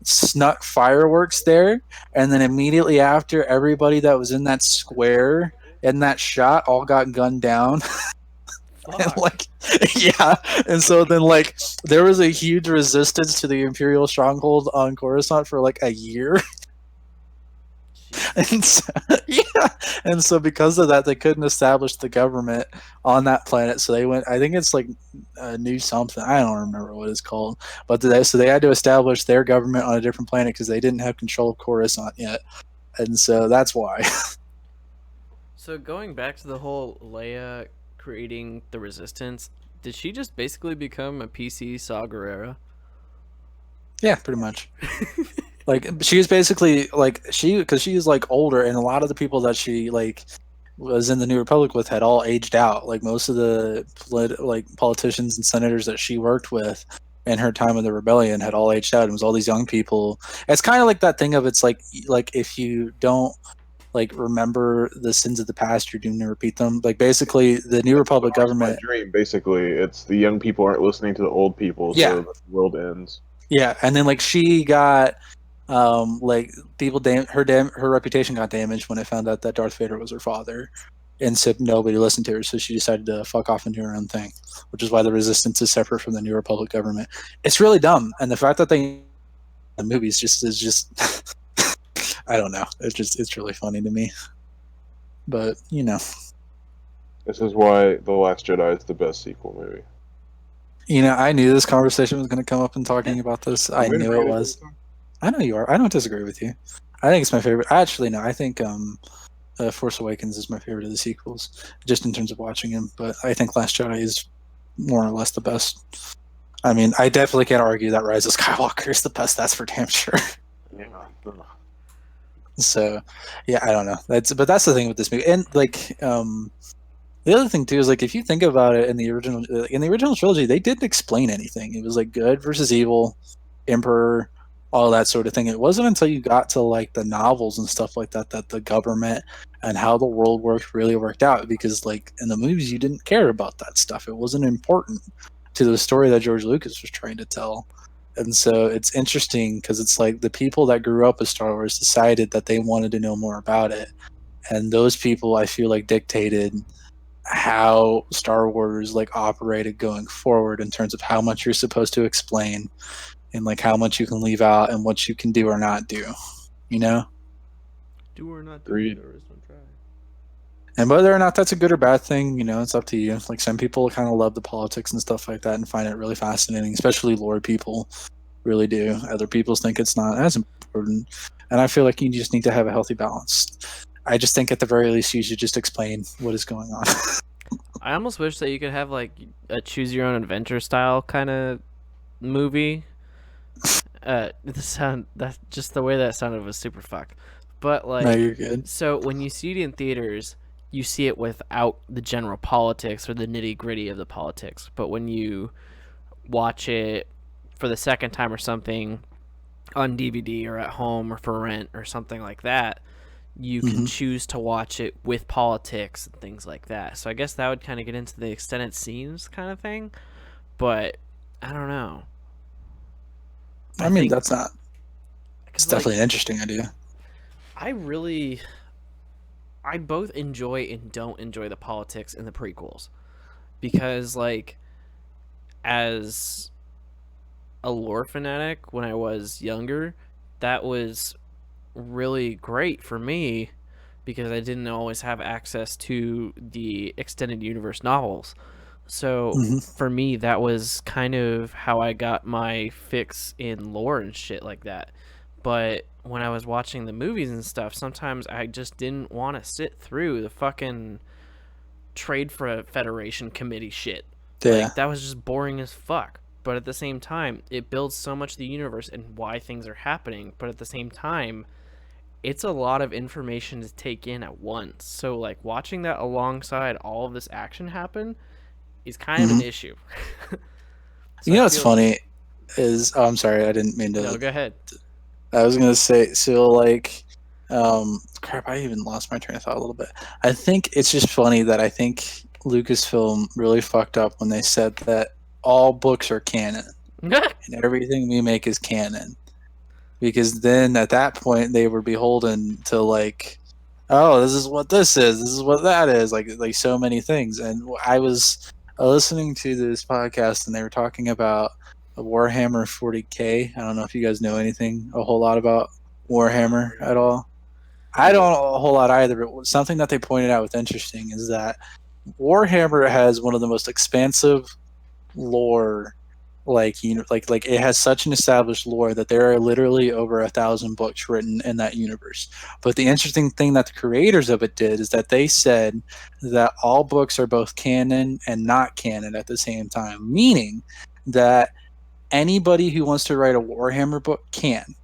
snuck fireworks there, and then immediately after, everybody that was in that square in that shot all got gunned down. And Fuck. like, yeah, and so then like there was a huge resistance to the Imperial stronghold on Coruscant for like a year. Jesus. And so, yeah, and so because of that, they couldn't establish the government on that planet. So they went. I think it's like new something. I don't remember what it's called. But so they had to establish their government on a different planet because they didn't have control of Coruscant yet, and so that's why. So going back to the whole Leia creating the Resistance, did she just basically become a PC Saw Gerrera? Yeah, pretty much. Like she was basically like because she was like older, and a lot of the people that she like was in the New Republic with had all aged out. Like most of the politicians and senators that she worked with in her time in the rebellion had all aged out. It was all these young people. It's kind of like that thing of it's like if you don't like remember the sins of the past, you're doomed to repeat them. Like basically the New Republic That's my government. dream. Basically, it's the young people aren't listening to the old people, Yeah. so the world ends. Yeah, and then like she got like people her reputation got damaged when it found out that Darth Vader was her father, and so nobody listened to her, so she decided to fuck off and do her own thing, which is why the Resistance is separate from the New Republic government. It's really dumb, and the fact that the movies is just I don't know, it's really funny to me, but you know. This is why The Last Jedi is the best sequel movie. You know, I knew this conversation was going to come up in talking about this. I Wait a knew it minute. was. I know you are. I don't disagree with you. I think it's my favorite. Actually, no. I think Force Awakens is my favorite of the sequels, just in terms of watching them. But I think Last Jedi is more or less the best. I mean, I definitely can't argue that Rise of Skywalker is the best. That's for damn sure. Yeah. So, yeah, I don't know. That's the thing with this movie, and like, the other thing too is like if you think about it in the original trilogy, they didn't explain anything. It was like good versus evil, emperor, all that sort of thing. It wasn't until you got to like the novels and stuff like that that the government and how the world worked really worked out. Because like in the movies, you didn't care about that stuff. It wasn't important to the story that George Lucas was trying to tell. And so it's interesting because it's like the people that grew up with Star Wars decided that they wanted to know more about it, and those people I feel like dictated how Star Wars like operated going forward in terms of how much you're supposed to explain and like how much you can leave out and what you can do or not do, you know? Do or not do. Agreed. There is no try. And whether or not that's a good or bad thing, you know, it's up to you. Like some people kind of love the politics and stuff like that and find it really fascinating, especially lore people really do. Other people think it's not as important. And I feel like you just need to have a healthy balance. I just think at the very least you should just explain what is going on. I almost wish that you could have like a choose your own adventure style kind of movie. That just the way that sounded was super fucked. But like, No, you're good. so when you see it in theaters, you see it without the general politics or the nitty gritty of the politics. But when you watch it for the second time or something on DVD or at home or for rent or something like that, you can choose to watch it with politics and things like that. So I guess that would kind of get into the extended scenes kind of thing. But I don't know. I mean, think- that's not. It's definitely an interesting idea. I both enjoy and don't enjoy the politics in the prequels, because like as a lore fanatic when I was younger, that was really great for me because I didn't always have access to the extended universe novels. So for me, that was kind of how I got my fix in lore and shit like that. But when I was watching the movies and stuff, sometimes I just didn't want to sit through the fucking Trade for a Federation committee shit. Yeah. Like, that was just boring as fuck. But at the same time, it builds so much of the universe and why things are happening. But at the same time, it's a lot of information to take in at once. So like watching that alongside all of this action happen is kind of an issue. So You I know what's feel funny is I'm sorry, I didn't mean no, to. go ahead. I was gonna say so like, crap. I even lost my train of thought a little bit. I think it's just funny that I think Lucasfilm really fucked up when they said that all books are canon and everything we make is canon, because then at that point they were beholden to like, oh, this is what this is, this is what that is, like so many things. And I was listening to this podcast and they were talking about Warhammer 40K. I don't know if you guys know anything a whole lot about Warhammer at all. I don't know a whole lot either, but something that they pointed out was interesting is that Warhammer has one of the most expansive lore, like it has such an established lore that there are literally over 1,000 books written in that universe. But the interesting thing that the creators of it did is that they said that all books are both canon and not canon at the same time, meaning that anybody who wants to write a Warhammer book can.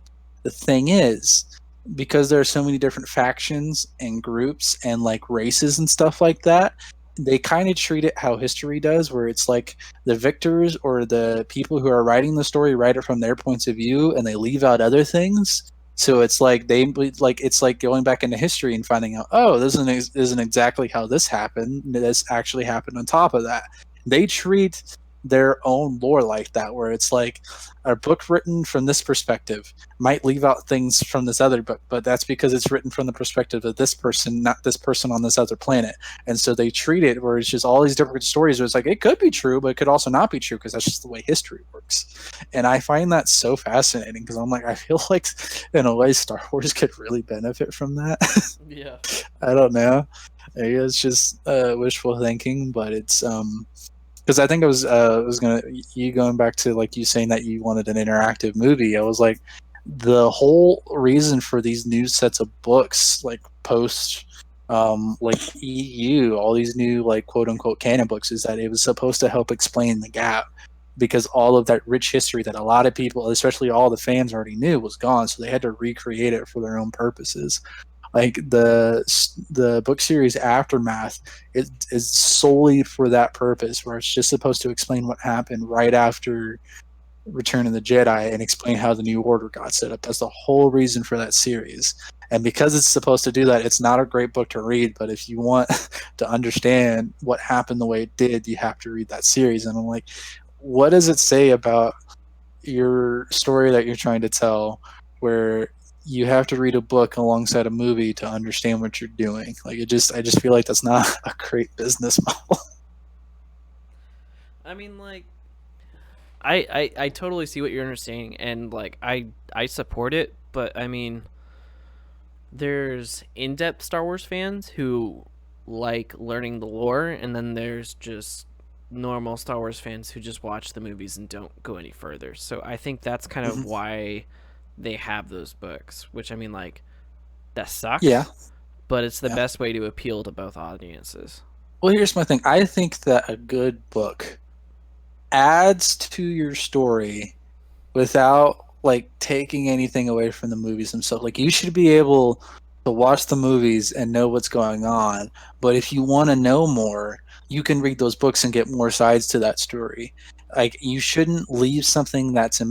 The thing is, because there are so many different factions and groups and like races and stuff like that, they kind of treat it how history does, where it's like the victors or the people who are writing the story write it from their points of view and they leave out other things. So it's like it's like going back into history and finding out, oh, this isn't exactly how this happened. This actually happened on top of that. They treat their own lore like that, where it's like a book written from this perspective might leave out things from this other book, but that's because it's written from the perspective of this person, not this person on this other planet. And so they treat it where it's just all these different stories where it's like it could be true, but it could also not be true, because that's just the way history works. And I find that so fascinating, because I'm like, I feel like in a way Star Wars could really benefit from that. Yeah. I don't know. Maybe it's just wishful thinking, but it's because I think I was gonna, you going back to like you saying that you wanted an interactive movie. I was like, the whole reason for these new sets of books, like post like EU, all these new like quote unquote canon books, is that it was supposed to help explain the gap, because all of that rich history that a lot of people, especially all the fans, already knew was gone, so they had to recreate it for their own purposes. Like the book series Aftermath is solely for that purpose, where it's just supposed to explain what happened right after Return of the Jedi and explain how the New Order got set up. That's the whole reason for that series. And because it's supposed to do that, it's not a great book to read, but if you want to understand what happened the way it did, you have to read that series. And I'm like, what does it say about your story that you're trying to tell, where you have to read a book alongside a movie to understand what you're doing? Like, I just feel like that's not a great business model. I mean, like, I totally see what you're saying, and like I support it, but I mean, there's in-depth Star Wars fans who like learning the lore, and then there's just normal Star Wars fans who just watch the movies and don't go any further. So I think that's kind of why they have those books, which I mean, like, that sucks. Yeah. But it's the best way to appeal to both audiences. Well, here's my thing. I think that a good book adds to your story without like taking anything away from the movies themselves. Like, you should be able to watch the movies and know what's going on, but if you want to know more, you can read those books and get more sides to that story. Like, you shouldn't leave something that's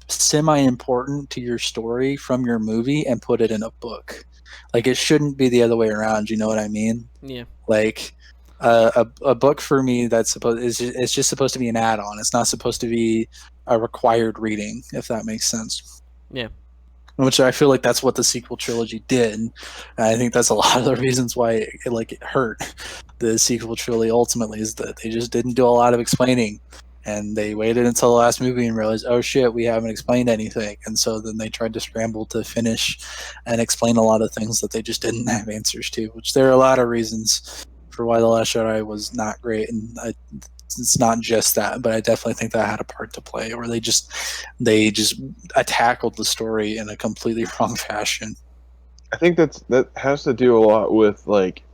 semi-important to your story from your movie and put it in a book. Like, it shouldn't be the other way around. You know what I mean? Yeah. Like, a book for me it's just supposed to be an add-on. It's not supposed to be a required reading, if that makes sense. Yeah. Which I feel like that's what the sequel trilogy did. And I think that's a lot of the reasons why it hurt the sequel trilogy ultimately, is that they just didn't do a lot of explaining. And they waited until the last movie and realized, oh shit, we haven't explained anything. And so then they tried to scramble to finish and explain a lot of things that they just didn't have answers to, which there are a lot of reasons for why The Last Jedi was not great. And it's not just that, but I definitely think that had a part to play, or they just tackled the story in a completely wrong fashion. I think that has to do a lot with like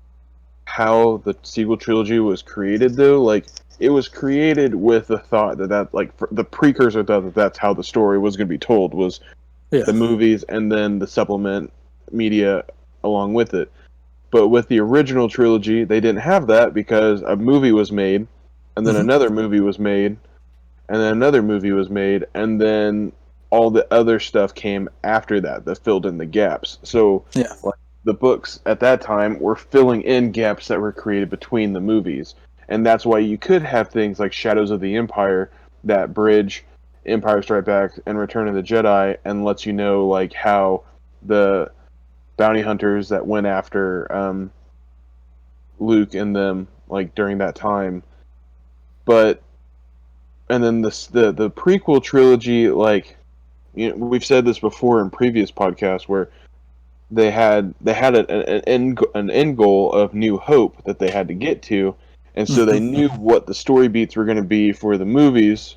how the sequel trilogy was created, though. Like, it was created with the thought that like the precursor thought that's how the story was going to be told, was the movies and then the supplement media along with it. But with the original trilogy, they didn't have that because a movie was made, and then another movie was made, and then another movie was made, and then all the other stuff came after that filled in the gaps. So like, the books at that time were filling in gaps that were created between the movies. And that's why you could have things like Shadows of the Empire that bridge Empire Strike Back and Return of the Jedi and lets you know like how the bounty hunters that went after Luke and them like during that time. But and then the prequel trilogy, like, you know, we've said this before in previous podcasts where they had an end goal of New Hope that they had to get to, and so they knew what the story beats were going to be for the movies,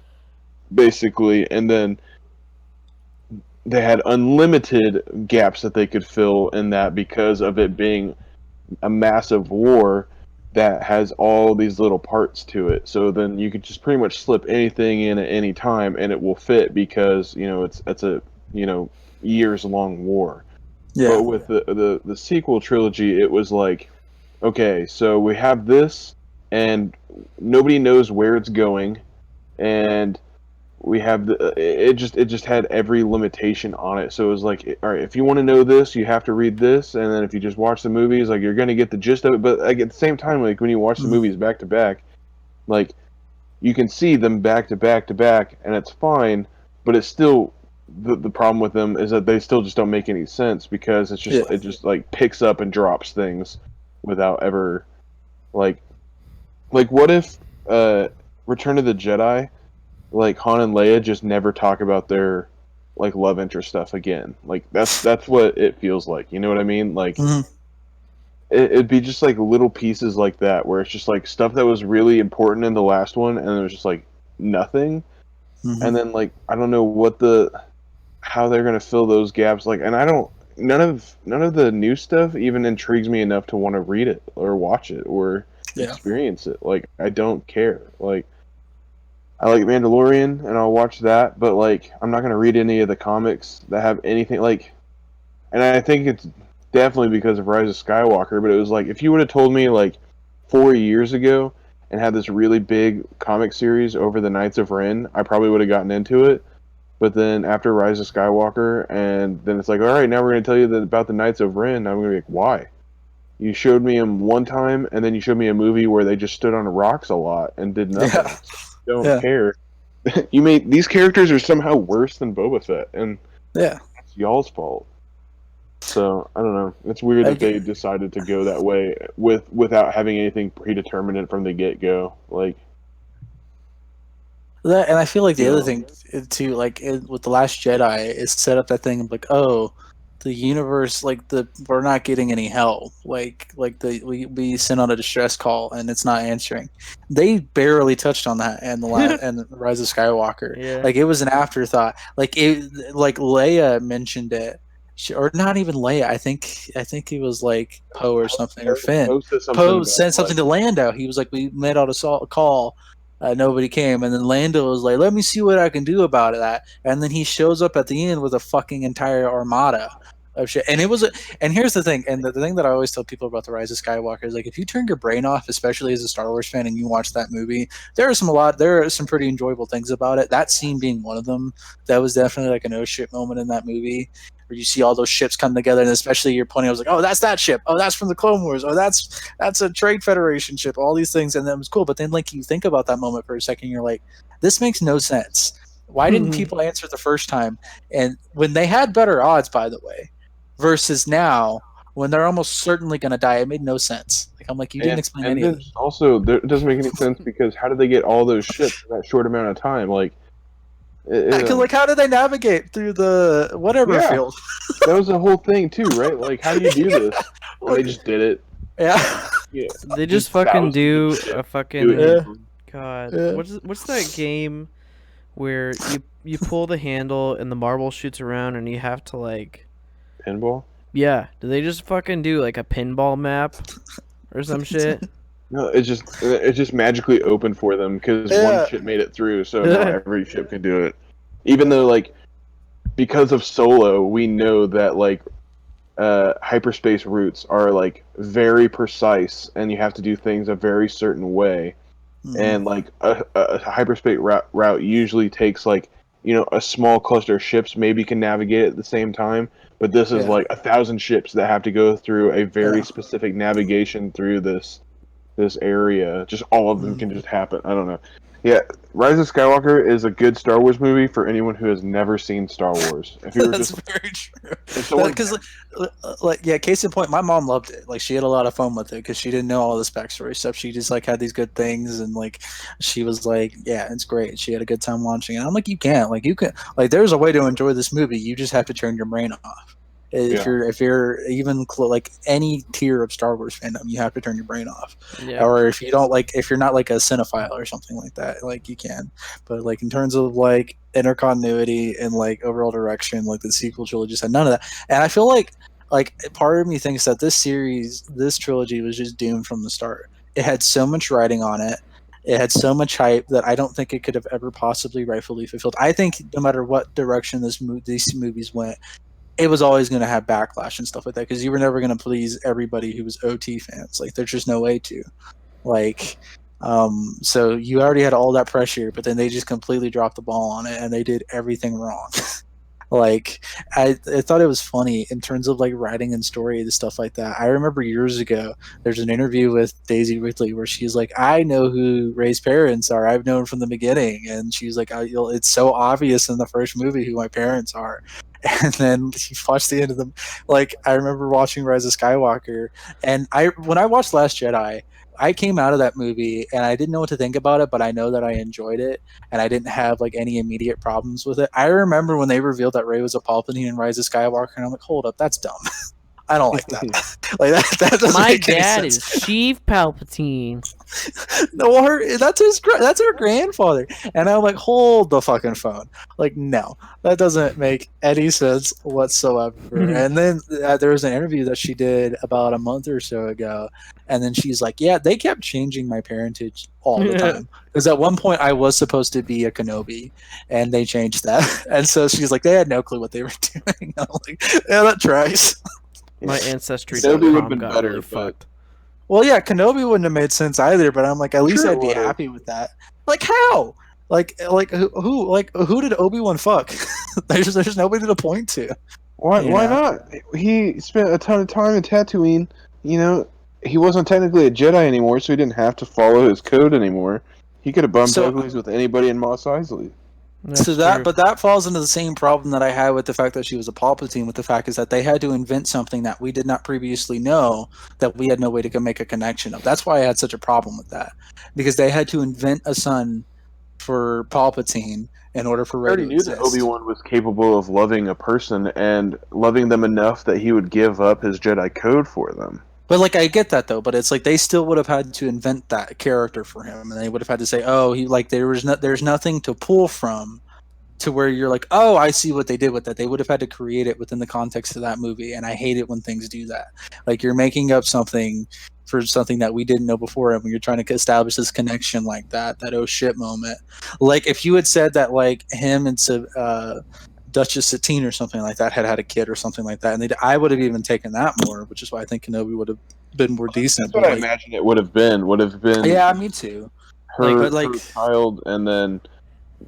basically, and then they had unlimited gaps that they could fill in that because of it being a massive war that has all these little parts to it. So then you could just pretty much slip anything in at any time and it will fit because, you know, it's a, you know, years long war. Yeah. But with the sequel trilogy, it was like, okay, so we have this and nobody knows where it's going, and we have it just had every limitation on it. So it was like, all right, if you want to know this, you have to read this, and then if you just watch the movies, like, you're gonna get the gist of it. But like at the same time, like when you watch the movies back to back, like you can see them back to back to back, and it's fine. But it's still the problem with them is that they still just don't make any sense because it's just it just like picks up and drops things without ever like what if Return of the Jedi, like Han and Leia just never talk about their like love interest stuff again. Like that's what it feels like. You know what I mean? Like it'd be just like little pieces like that where it's just like stuff that was really important in the last one, and it was just like nothing. And then like I don't know how they're gonna fill those gaps. Like, and none of the new stuff even intrigues me enough to want to read it or watch it or experience it. Like I don't care. Like I like Mandalorian, and I'll watch that, but like I'm not gonna read any of the comics that have anything like. And I think it's definitely because of Rise of Skywalker. But it was like if you would have told me like 4 years ago and had this really big comic series over the Knights of Ren, I probably would have gotten into it. But then after Rise of Skywalker, and then it's like, all right, now we're gonna tell you about the Knights of Ren. I'm gonna be like, why? You showed me them one time, and then you showed me a movie where they just stood on rocks a lot and did nothing. Yeah. Don't care. You made these characters are somehow worse than Boba Fett, and it's y'all's fault. So I don't know. It's weird that they decided to go that way without having anything predetermined from the get go. Like that, and I feel like the other thing too, like with the Last Jedi, is set up that thing of like, oh, the universe, like we're not getting any help. Like we sent on a distress call and it's not answering. They barely touched on that and the Rise of Skywalker. Yeah. Like it was an afterthought. Like Leia mentioned it, or not even Leia. I think it was like Poe or something, or Finn. Poe sent something to Lando. He was like, we made out a call. Nobody came, and then Lando was like, let me see what I can do about that. And then he shows up at the end with a fucking entire armada of shit. And and here's the thing, and the thing that I always tell people about the Rise of Skywalker is like, if you turn your brain off, especially as a Star Wars fan, and you watch that movie, there are some pretty enjoyable things about it. That scene being one of them. That was definitely like an oh shit moment in that movie, where you see all those ships come together, and especially you're pointing, I was like, oh, that's that ship. Oh, that's from the Clone Wars. Oh, that's a Trade Federation ship. All these things, and that was cool. But then, like, you think about that moment for a second, you're like, this makes no sense. Why didn't people answer the first time? And when they had better odds, by the way, versus now, when they're almost certainly going to die, it made no sense. Like, I'm like, you didn't explain any of it. Also, it doesn't make any sense because how did they get all those ships in that short amount of time? Like, like, how did they navigate through the whatever field? That was the whole thing too, right? Like, how do you do this? And they just did it. Yeah. They just fucking do a fucking God. Yeah. What's that game where you pull the handle and the marble shoots around and you have to like pinball? Yeah. Do they just fucking do like a pinball map or some shit? No, it just magically opened for them because one ship made it through, so now every ship can do it. Even though, like, because of Solo, we know that, like, hyperspace routes are like very precise, and you have to do things a very certain way. And like a hyperspace route usually takes like a small cluster of ships maybe can navigate at the same time, but this is like 1,000 ships that have to go through a very specific navigation through this area. Just all of them can just happen. I don't know. Yeah, Rise of Skywalker is a good Star Wars movie for anyone who has never seen Star Wars. If you were That's just very true. because Case in point, my mom loved it. Like, she had a lot of fun with it because she didn't know all this backstory stuff. She just like had these good things, and like she was like, "Yeah, it's great." She had a good time watching it. I'm like, you can, there's a way to enjoy this movie. You just have to turn your brain off. If you're even like any tier of Star Wars fandom, you have to turn your brain off. Yeah. Or if you don't if you're not like a cinephile or something like that, like you can. But like in terms of like intercontinuity and like overall direction, like the sequel trilogy just had none of that. And I feel like part of me thinks that this trilogy was just doomed from the start. It had so much writing on it. It had so much hype that I don't think it could have ever possibly rightfully fulfilled. I think no matter what direction these movies went, it was always going to have backlash and stuff like that, because you were never going to please everybody who was OT fans. Like, there's just no way to. Like, so you already had all that pressure, but then they just completely dropped the ball on it, and they did everything wrong. Like, I thought it was funny in terms of like writing and story and stuff like that. I remember years ago, there's an interview with Daisy Ridley where she's like, "I know who Rey's parents are. I've known from the beginning," and she's like, "It's so obvious in the first movie who my parents are." And then you watch the end of them. Like, I remember watching Rise of Skywalker, and when I watched Last Jedi, I came out of that movie and I didn't know what to think about it, but I know that I enjoyed it and I didn't have like any immediate problems with it. I remember when they revealed that Rey was a Palpatine in Rise of Skywalker, and I'm like, hold up, that's dumb. I don't like that. Like that doesn't My make any dad sense. is Chief Palpatine. No, that's her grandfather, and I'm like, hold the fucking phone. Like, no, that doesn't make any sense whatsoever. And then there was an interview that she did about a month or so ago, and then she's like, yeah, they kept changing my parentage all the time, because at one point I was supposed to be a Kenobi, and they changed that. And so she's like, they had no clue what they were doing. I'm like, yeah, that tries. My ancestry Kenobi would've been got better, really but- fucked. Well, yeah, Kenobi wouldn't have made sense either, but I'm like, at least Sure I'd be would've. happy with that. Like, how? Like who did Obi-Wan fuck? there's nobody to point to. Why Yeah. not? He spent a ton of time in Tatooine. He wasn't technically a Jedi anymore, so he didn't have to follow his code anymore. He could have bumped So- uglies with anybody in Mos Eisley. But that falls into the same problem that I had with the fact that she was a Palpatine. With the fact is that they had to invent something that we did not previously know, that we had no way to make a connection of. That's why I had such a problem with that, because they had to invent a son for Palpatine in order for I Rey already to knew exist. that Obi-Wan was capable of loving a person and loving them enough that he would give up his Jedi code for them. But like, I get that though, but it's like they still would have had to invent that character for him, and they would have had to say, "Oh, he like there's nothing to pull from," to where you're like, "Oh, I see what they did with that." They would have had to create it within the context of that movie, and I hate it when things do that. Like, you're making up something for something that we didn't know before, and when you're trying to establish this connection like that oh shit moment. Like, if you had said that like him and Duchess Satine or something like that had a kid or something like that, and I would have even taken that more, which is why I think Kenobi would have been more decent. That's what I imagine it would have been. Yeah, me too. her like- child, and then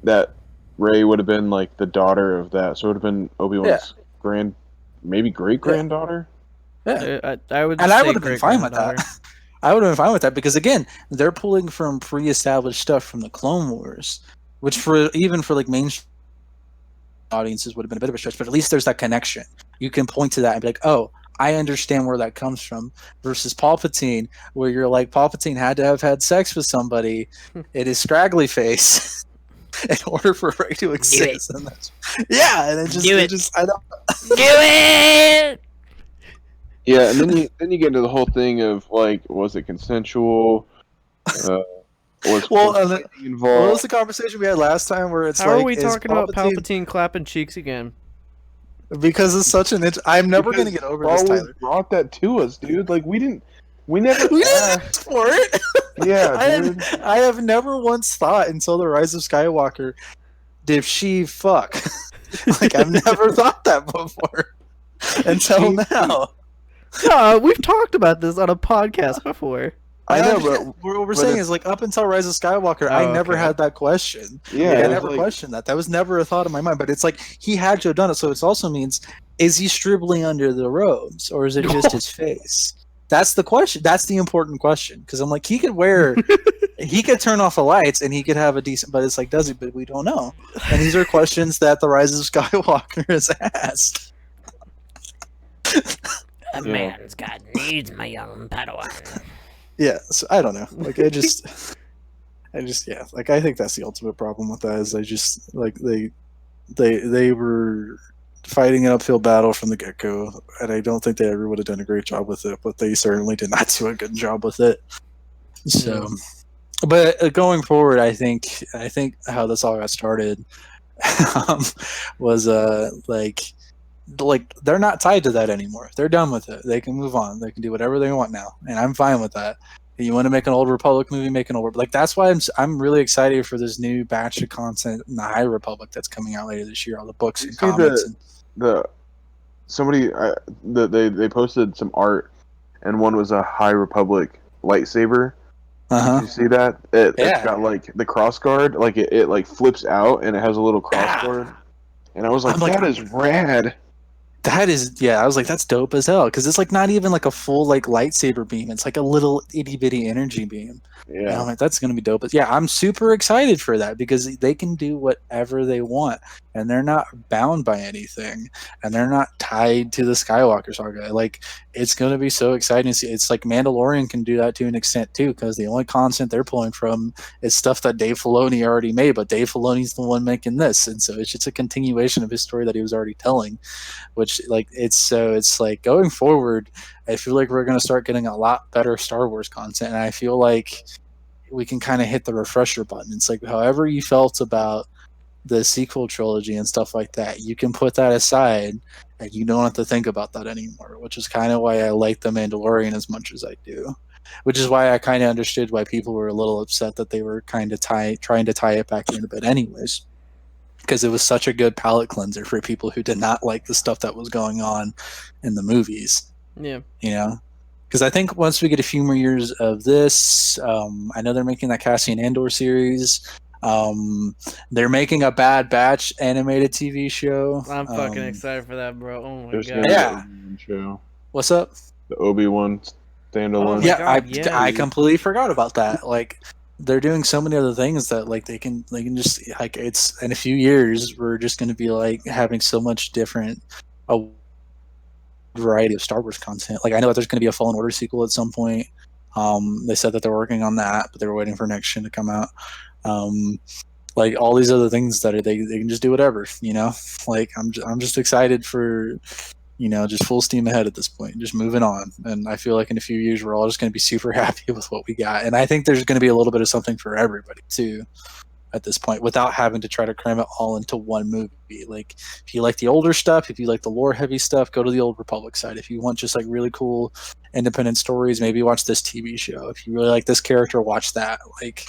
that Rey would have been like the daughter of that, so it would have been Obi-Wan's maybe great granddaughter. Yeah, I would. and I say would have been fine with that. I would have been fine with that, because again, they're pulling from pre-established stuff from the Clone Wars, which for like mainstream audiences would have been a bit of a stretch, but at least there's that connection. You can point to that and be like, oh, I understand where that comes from. Versus Palpatine, where you're like, Palpatine had to have had sex with somebody in his scraggly face in order for Rey to exist. And and it just I don't. Do it. Yeah, and then you get into the whole thing of like, was it consensual? Was Well, fighting what involved? was the conversation we had last time where it's How like, are we is talking about Palpatine clapping cheeks again? Because it's such an I'm never going to Because get over Star this, Wars Tyler. brought that to us, dude. Like we never We didn't asked. ask for it. Yeah, dude. I have never once thought until the Rise of Skywalker, did she fuck? Like, I've never thought that before. until now. No, we've talked about this on a podcast before. I know, understand. but What we're saying is like up until Rise of Skywalker, I never okay. had that question. yeah, Like, I it was never like, questioned that. That was never a thought in my mind. But it's like he had to have done it. So it also means, is he scribbling under the robes, or is it just his face? That's the question. That's the important question. Because I'm like, he could turn off the lights and he could have a decent. But it's like, does he? But we don't know. And these are questions that the Rise of Skywalker has asked. A man's got needs, my young Padawan. Yeah, so I don't know. Like I just yeah. Like I think that's the ultimate problem with that is I just like they were fighting an uphill battle from the get go, and I don't think they ever would have done a great job with it. But they certainly did not do a good job with it. So, but going forward, I think how this all got started was like they're not tied to that anymore. They're done with it. They can move on. They can do whatever they want now, and I'm fine with that. You want to make an Old Republic movie, make an old like that's why I'm really excited for this new batch of content in the High Republic that's coming out later this year. All the books and comics. They posted some art, and one was a High Republic lightsaber. Did you see that? It's got like the cross guard, like it like flips out and it has a little cross guard. And I was like, that is rad. That is, yeah, I was like, that's dope as hell. Because it's like not even like a full like lightsaber beam. It's like a little itty bitty energy beam. Yeah. And I'm like, that's going to be dope. But yeah, I'm super excited for that because they can do whatever they want. And they're not bound by anything. And they're not tied to the Skywalker saga. Like, it's going to be so exciting to see. It's like Mandalorian can do that to an extent too, because the only content they're pulling from is stuff that Dave Filoni already made. But Dave Filoni's the one making this. And so it's just a continuation of his story that he was already telling. Which like it's like going forward, I feel like we're going to start getting a lot better Star Wars content, and I feel like we can kind of hit the refresher button. It's like however you felt about the sequel trilogy and stuff like that, you can put that aside, and you don't have to think about that anymore. Which is kind of why I like The Mandalorian as much as I do. Which is why I kind of understood why people were a little upset that they were kind of trying to tie it back in a bit, anyways. Because it was such a good palate cleanser for people who did not like the stuff that was going on in the movies. Yeah. You know? Because I think once we get a few more years of this, I know they're making that Cassian Andor series. They're making a Bad Batch animated TV show. I'm fucking excited for that, bro. Oh my There's god. Yeah. Show. What's up? The Obi-Wan standalone. Oh my Yeah, God, yes. I completely forgot about that. Like, they're doing so many other things that like they can just like it's in a few years we're just going to be like having so much different a variety of Star Wars content. Like I know that there's going to be a Fallen Order sequel at some point. They said that they're working on that, but they were waiting for next gen to come out. Like all these other things that they can just do whatever, you know. Like I'm just excited for, you know, just full steam ahead at this point, just moving on. And I feel like in a few years, we're all just going to be super happy with what we got. And I think there's going to be a little bit of something for everybody too at this point without having to try to cram it all into one movie. Like if you like the older stuff, if you like the lore heavy stuff, go to the Old Republic side. If you want just like really cool independent stories, maybe watch this TV show. If you really like this character, watch that. Like,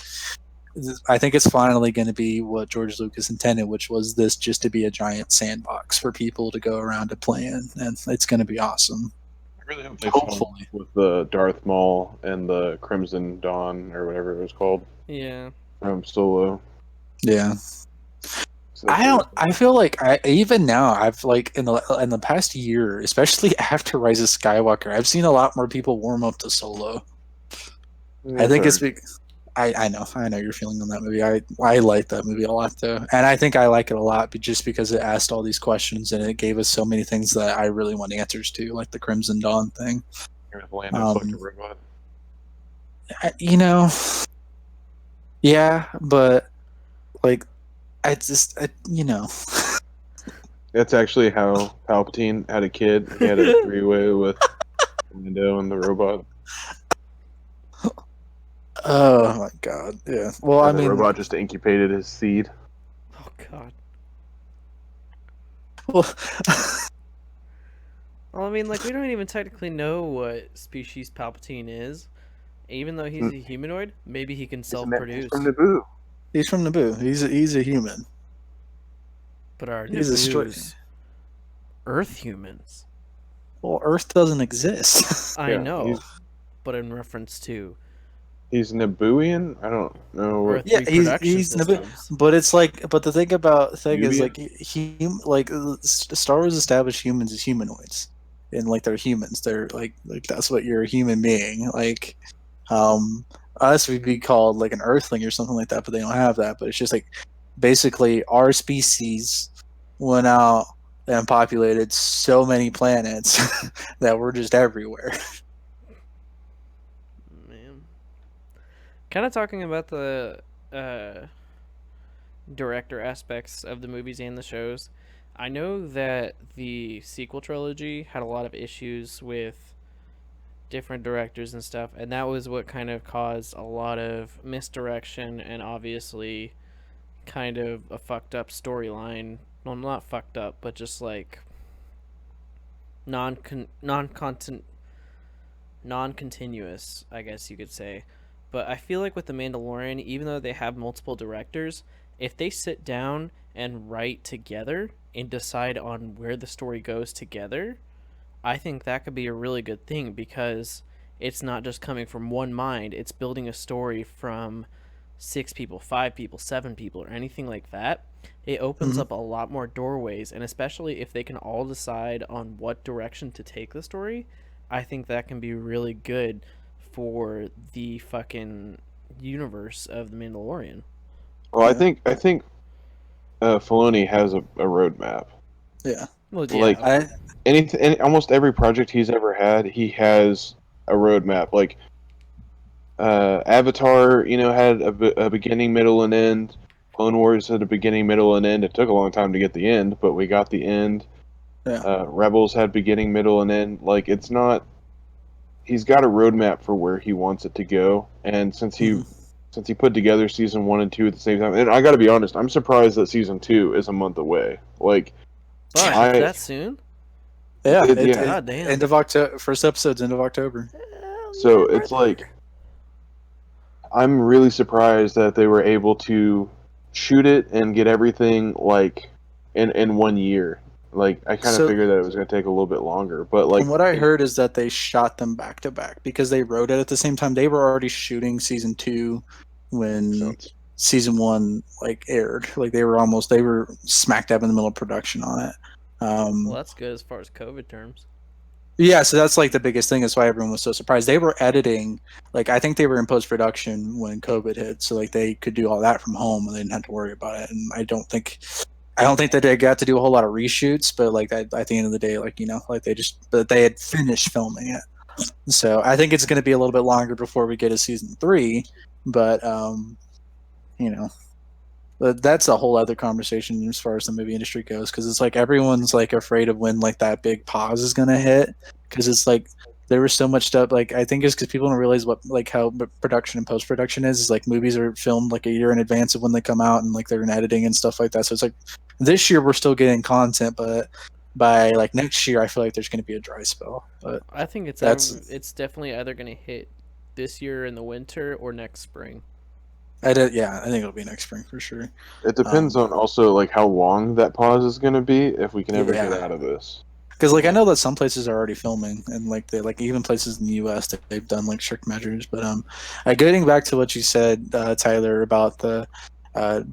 I think it's finally going to be what George Lucas intended, which was this just to be a giant sandbox for people to go around and play in, and it's going to be awesome. I really hope they follow with the Darth Maul and the Crimson Dawn or whatever it was called. Yeah. From Solo. Yeah. So I feel like even now I've like in the past year, especially after Rise of Skywalker, I've seen a lot more people warm up to Solo. I think it's because I know your feeling on that movie. I like that movie a lot though, and I think I like it a lot just because it asked all these questions and it gave us so many things that I really want answers to, like the Crimson Dawn thing. robot. You know, yeah, but like you know. That's actually how Palpatine had a kid. He had a three-way with Mando and the robot. Oh my god! Yeah. Well, And I the mean, robot just incubated his seed. Oh god. well, Well, I mean, like we don't even technically know what species Palpatine is. Even though he's a humanoid, maybe he can self-produce. He's from Naboo. he's from Naboo. He's a human. But our He's a Naboo's Earth humans. Well, Earth doesn't exist. I Yeah, know, but in reference to He's Nabooian. I don't know what. Earth Yeah, reproduction he's never, systems. but it's like, but the thing is Nubian? like Star Wars established humans as humanoids, and like they're humans. They're like that's what you're a human being. Like, us would be called like an Earthling or something like that, but they don't have that. But it's just like basically our species went out and populated so many planets that we're just everywhere. Man, kind of talking about the director aspects of the movies and the shows. I know that the sequel trilogy had a lot of issues with different directors and stuff, and that was what kind of caused a lot of misdirection and obviously kind of a fucked up storyline. Well, not fucked up, but just like non-continuous, I guess you could say. But I feel like with the Mandalorian, even though they have multiple directors, if they sit down and write together and decide on where the story goes together, I think that could be a really good thing because it's not just coming from one mind, it's building a story from 6 people, 5 people, 7 people, or anything like that. It opens Mhm. up a lot more doorways, and especially if they can all decide on what direction to take the story, I think that can be really good for the fucking universe of The Mandalorian. Well, Yeah. I think Filoni has a roadmap. Yeah, Well, yeah, Like almost every project he's ever had, he has a roadmap. Like Avatar, had a beginning, middle, and end. Clone Wars had a beginning, middle, and end. It took a long time to get the end, but we got the end. yeah. Rebels had beginning, middle, and end. Like it's not. He's got a roadmap for where he wants it to go, and since he Mhm. since he put together season 1 and 2 at the same time, and I got to be honest, I'm surprised that season 2 is a month away. Like fuck, I- it's that soon? Yeah, yeah. God damn. end of October. First episode's end of October. So it's like I'm really surprised that they were able to shoot it and get everything like in 1 year. Like I kind of So- figured that it was going to take a little bit longer, but like From what I heard is that they shot them back to back because they wrote it at the same time. They were already shooting season 2 when season 1 like aired. Like they were smack dab in the middle of production on it. Well, that's good as far as COVID terms. Yeah, so that's like the biggest thing. That's why everyone was so surprised. They were editing, like I think they were in post production when COVID hit, so like they could do all that from home and they didn't have to worry about it. And I don't think that they got to do a whole lot of reshoots, but like at the end of the day, like like but they had finished filming it. So I think it's going to be a little bit longer before we get a season 3, but you know, but that's a whole other conversation as far as the movie industry goes, because it's like everyone's like afraid of when like that big pause is gonna hit, because it's like there was so much stuff. Like I think it's because people don't realize what like how production and post production is like movies are filmed like a year in advance of when they come out, and like they're in editing and stuff like that. So it's like this year we're still getting content, but by like next year I feel like there's going to be a dry spell. But I think it's definitely either going to hit this year in the winter or next spring. I think it'll be next spring for sure. it depends on also like how long that pause is going to be if we can ever get Yeah. out of this. Because like I know that some places are already filming, and like they like even places in the U.S. that they've done like strict measures. But getting back to what you said, Tyler, about the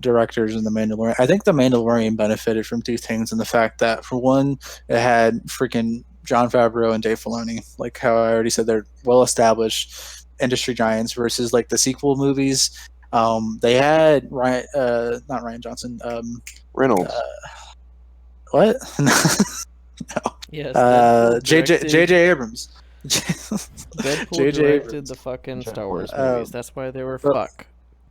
directors in the Mandalorian, I think the Mandalorian benefited from two things, and the fact that for one, it had freaking Jon Favreau and Dave Filoni, like how I already said, they're well established industry giants versus like the sequel movies. They had not Ryan Johnson. Reynolds. What? Yes, J.J. Abrams. Deadpool J.J. directed Abrams. the fucking Jeff Star Wars Bridges. movies. That's why they were but- fuck.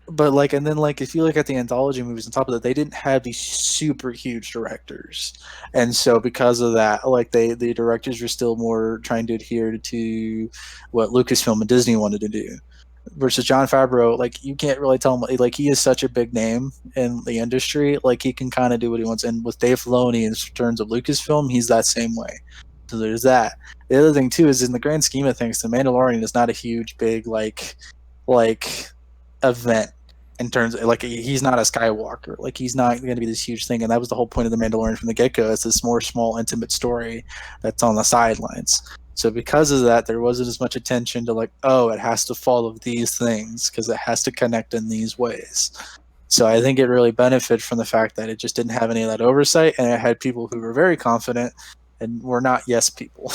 But like, and then like, if you look at the anthology movies on top of that, they didn't have these super huge directors, and so because of that, like the directors were still more trying to adhere to what Lucasfilm and Disney wanted to do. Versus Jon Favreau, like you can't really tell him, like he is such a big name in the industry, like he can kind of do what he wants. And with Dave Filoni in terms of Lucasfilm, he's that same way. So there's that. The other thing too is in the grand scheme of things, The Mandalorian is not a huge, big like event. in terms of, like, he's not a Skywalker. Like, he's not going to be this huge thing. And that was the whole point of The Mandalorian from the get-go. It's this more small, intimate story that's on the sidelines. So because of that, there wasn't as much attention to, like, oh, it has to follow these things because it has to connect in these ways. So I think it really benefited from the fact that it just didn't have any of that oversight, and it had people who were very confident and were not yes people.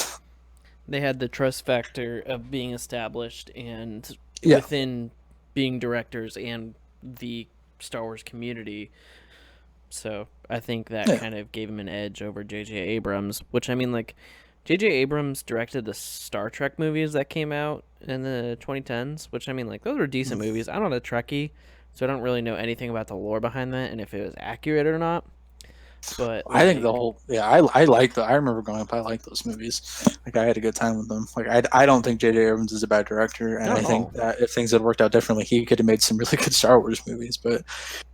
They had the trust factor of being established and Yeah. within being directors and the Star Wars community. So I think that kind of gave him an edge over J.J. Abrams, which, I mean, like, J.J. Abrams directed the Star Trek movies that came out in the 2010s, which, I mean, like, those were decent movies. I'm not a Trekkie, so I don't really know anything about the lore behind that and if it was accurate or not. But I think the whole I like the. I remember growing up. I like those movies. Like, I had a good time with them. Like, I don't think J.J. Abrams is a bad director, and I think that if things had worked out differently, he could have made some really good Star Wars movies. But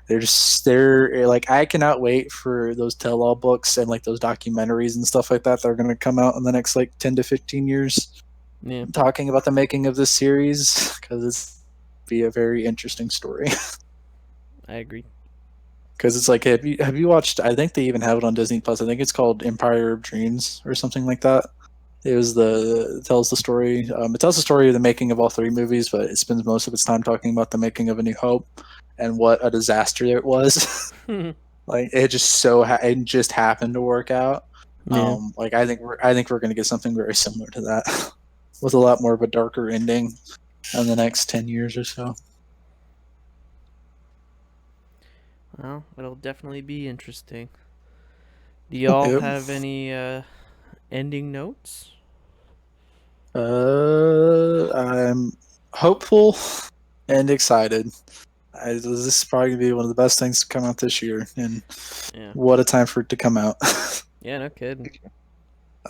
they're like, I cannot wait for those tell-all books and, like, those documentaries and stuff like that that are going to come out in the next, like, 10 to 15 years. Yeah. Talking about the making of this series, because it's be a very interesting story. I agree. Because it's like, have you watched? I think they even have it on Disney Plus. I think it's called Empire of Dreams or something like that. It tells the story. It tells the story of the making of all three movies, but it spends most of its time talking about the making of A New Hope and what a disaster it was. Like, it just happened to work out. Yeah. Like, I think we're going to get something very similar to that, with a lot more of a darker ending in the next 10 years or so. Well, it'll definitely be interesting. Do y'all have any ending notes? I'm hopeful and excited. This is probably going to be one of the best things to come out this year, and what a time for it to come out. Yeah, no kidding.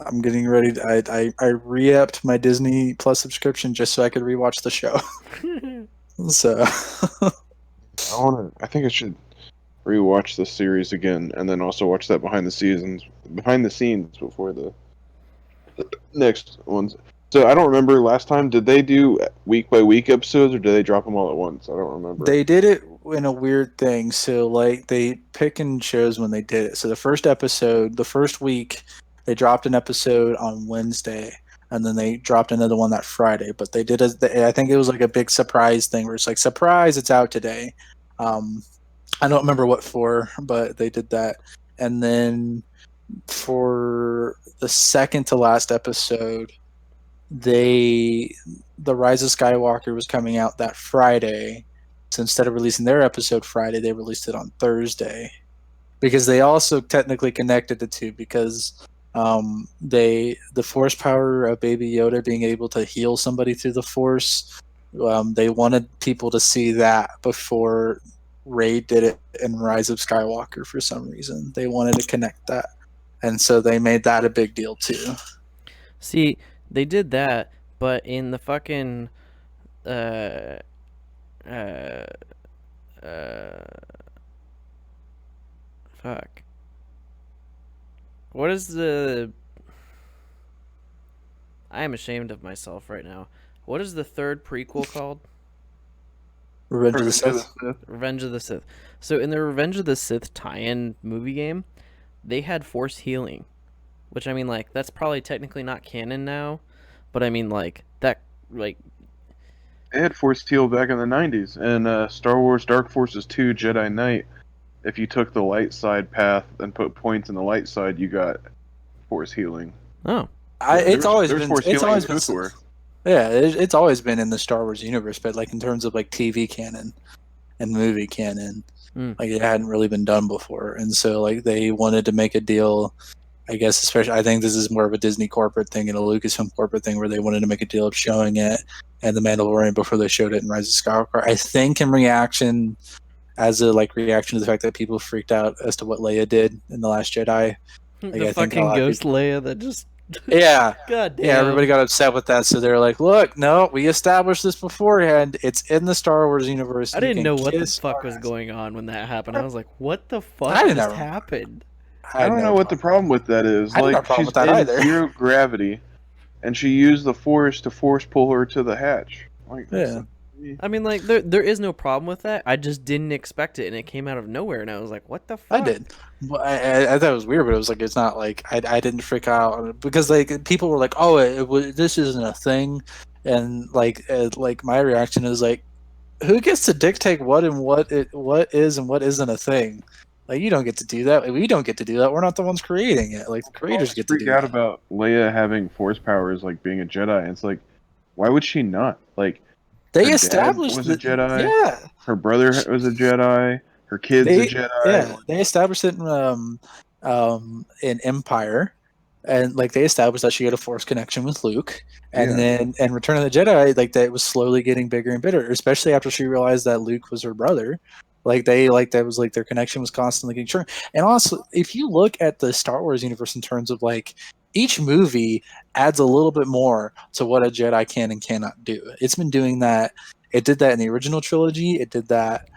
I'm getting ready. I re-upped my Disney Plus subscription just so I could rewatch the show. So I think I should rewatch the series again, and then also watch that behind the scenes before the next ones. So I don't remember last time. Did they do week by week episodes, or did they drop them all at once? I don't remember. They did it in a weird thing. So, like, they pick and chose when they did it. So the first week, they dropped an episode on Wednesday, and then they dropped another one that Friday. But they did I think it was like a big surprise thing where it's like, surprise, it's out today. I don't remember what for, but they did that. And then for the second to last episode, the Rise of Skywalker was coming out that Friday. So instead of releasing their episode Friday, they released it on Thursday. Because they also technically connected the two, because the Force power of Baby Yoda being able to heal somebody through the Force, they wanted people to see that before Rey did it in Rise of Skywalker for some reason. They wanted to connect that. And so they made that a big deal too. See, they did that, but in the fucking fuck. What is the... I am ashamed of myself right now. What is the third prequel called? Revenge of the Sith. Revenge of the Sith. So in the Revenge of the Sith tie-in movie game, they had Force healing, which, I mean, like, that's probably technically not canon now, but I mean, like, that, like... They had Force heal back in the 90s, and Star Wars Dark Forces 2 Jedi Knight, if you took the light side path and put points in the light side, you got Force healing. Oh. It's always been before. Yeah, it's always been in the Star Wars universe, but, like, in terms of, like, TV canon and movie canon, like, it hadn't really been done before. And so, like, they wanted to make a deal, I guess, especially, I think this is more of a Disney corporate thing and a Lucasfilm corporate thing, where they wanted to make a deal of showing it and The Mandalorian before they showed it in Rise of Skywalker. I think in reaction to the fact that people freaked out as to what Leia did in The Last Jedi. Like, the fucking ghost Leia that just... Yeah. God damn. Yeah, everybody got upset with that, so they're like, look, no, we established this beforehand. It's in the Star Wars universe. I didn't know what the fuck was going on when that happened. I was like, what the fuck just happened? I don't know what the problem with that is. Like, she's in zero gravity, and she used the Force to force pull her to the hatch. Like, yeah. I mean, like there is no problem with that. I just didn't expect it, and it came out of nowhere, and I was like, "What the fuck?" I did. Well, I thought it was weird, but it was like it's not like I didn't freak out because like people were like, "Oh, this isn't a thing," and like my reaction is like, "Who gets to dictate what what is and what isn't a thing? Like you don't get to do that. We don't get to do that. We're not the ones creating it. Like the creators get to Freak do out that." about Leia having force powers, like being a Jedi. And it's like, why would she not? Like, They her dad established was a that, Jedi. yeah. Her brother was a Jedi. Her kid's a They Jedi. they established it in Empire, and like they established that she had a Force connection with Luke, and Yeah. then in Return of the Jedi, like that was slowly getting bigger and bigger, especially after she realized that Luke was her brother. Like that was like their connection was constantly getting stronger. And also, if you look at the Star Wars universe in terms of like each movie adds a little bit more to what a Jedi can and cannot do. It's been doing that. It did that in the original trilogy. It did that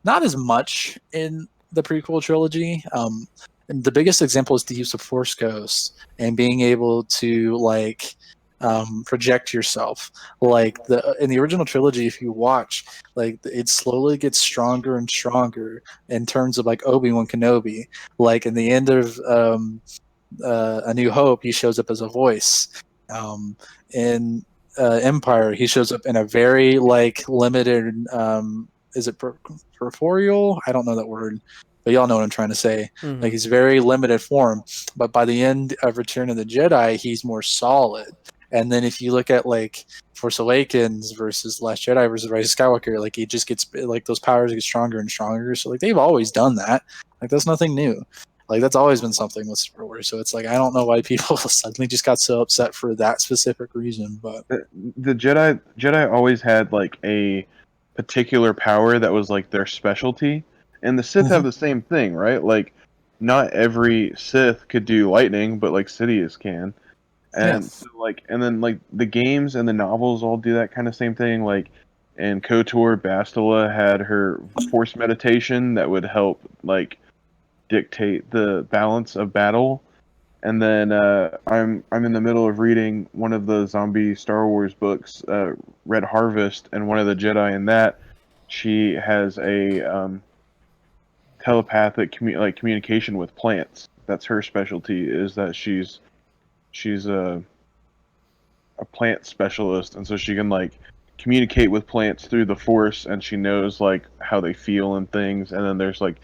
not as much in the prequel trilogy. And the biggest example is the use of Force Ghosts and being able to project yourself. Like the in the original trilogy, if you watch, like it slowly gets stronger and stronger in terms of like Obi-Wan Kenobi. Like in the end of A New Hope, he shows up as a voice. In Empire, he shows up in a very like limited. Is it corporeal? I don't know that word, but y'all know what I'm trying to say. Mhm. Like he's very limited form, but by the end of Return of the Jedi, he's more solid. And then if you look at like Force Awakens versus Last Jedi versus Rise of Skywalker, like he just gets like those powers get stronger and stronger. So like they've always done that. Like that's nothing new. Like that's always been something with Star Wars. So it's like I don't know why people suddenly just got so upset for that specific reason. But The Jedi always had like a particular power that was like their specialty, and the Sith have the same thing, right? Like, not every Sith could do lightning, but like Sidious can, yeah, and so, like, and then like the games and the novels all do that kind of same thing. Like, in KOTOR, Bastila had her Force meditation that would help like dictate the balance of battle. And then I'm in the middle of reading one of the zombie Star Wars books, Red Harvest, and one of the Jedi in that, she has a telepathic communication with plants. That's her specialty. Is that she's a plant specialist, and so she can like communicate with plants through the Force, and she knows like how they feel and things. And then there's like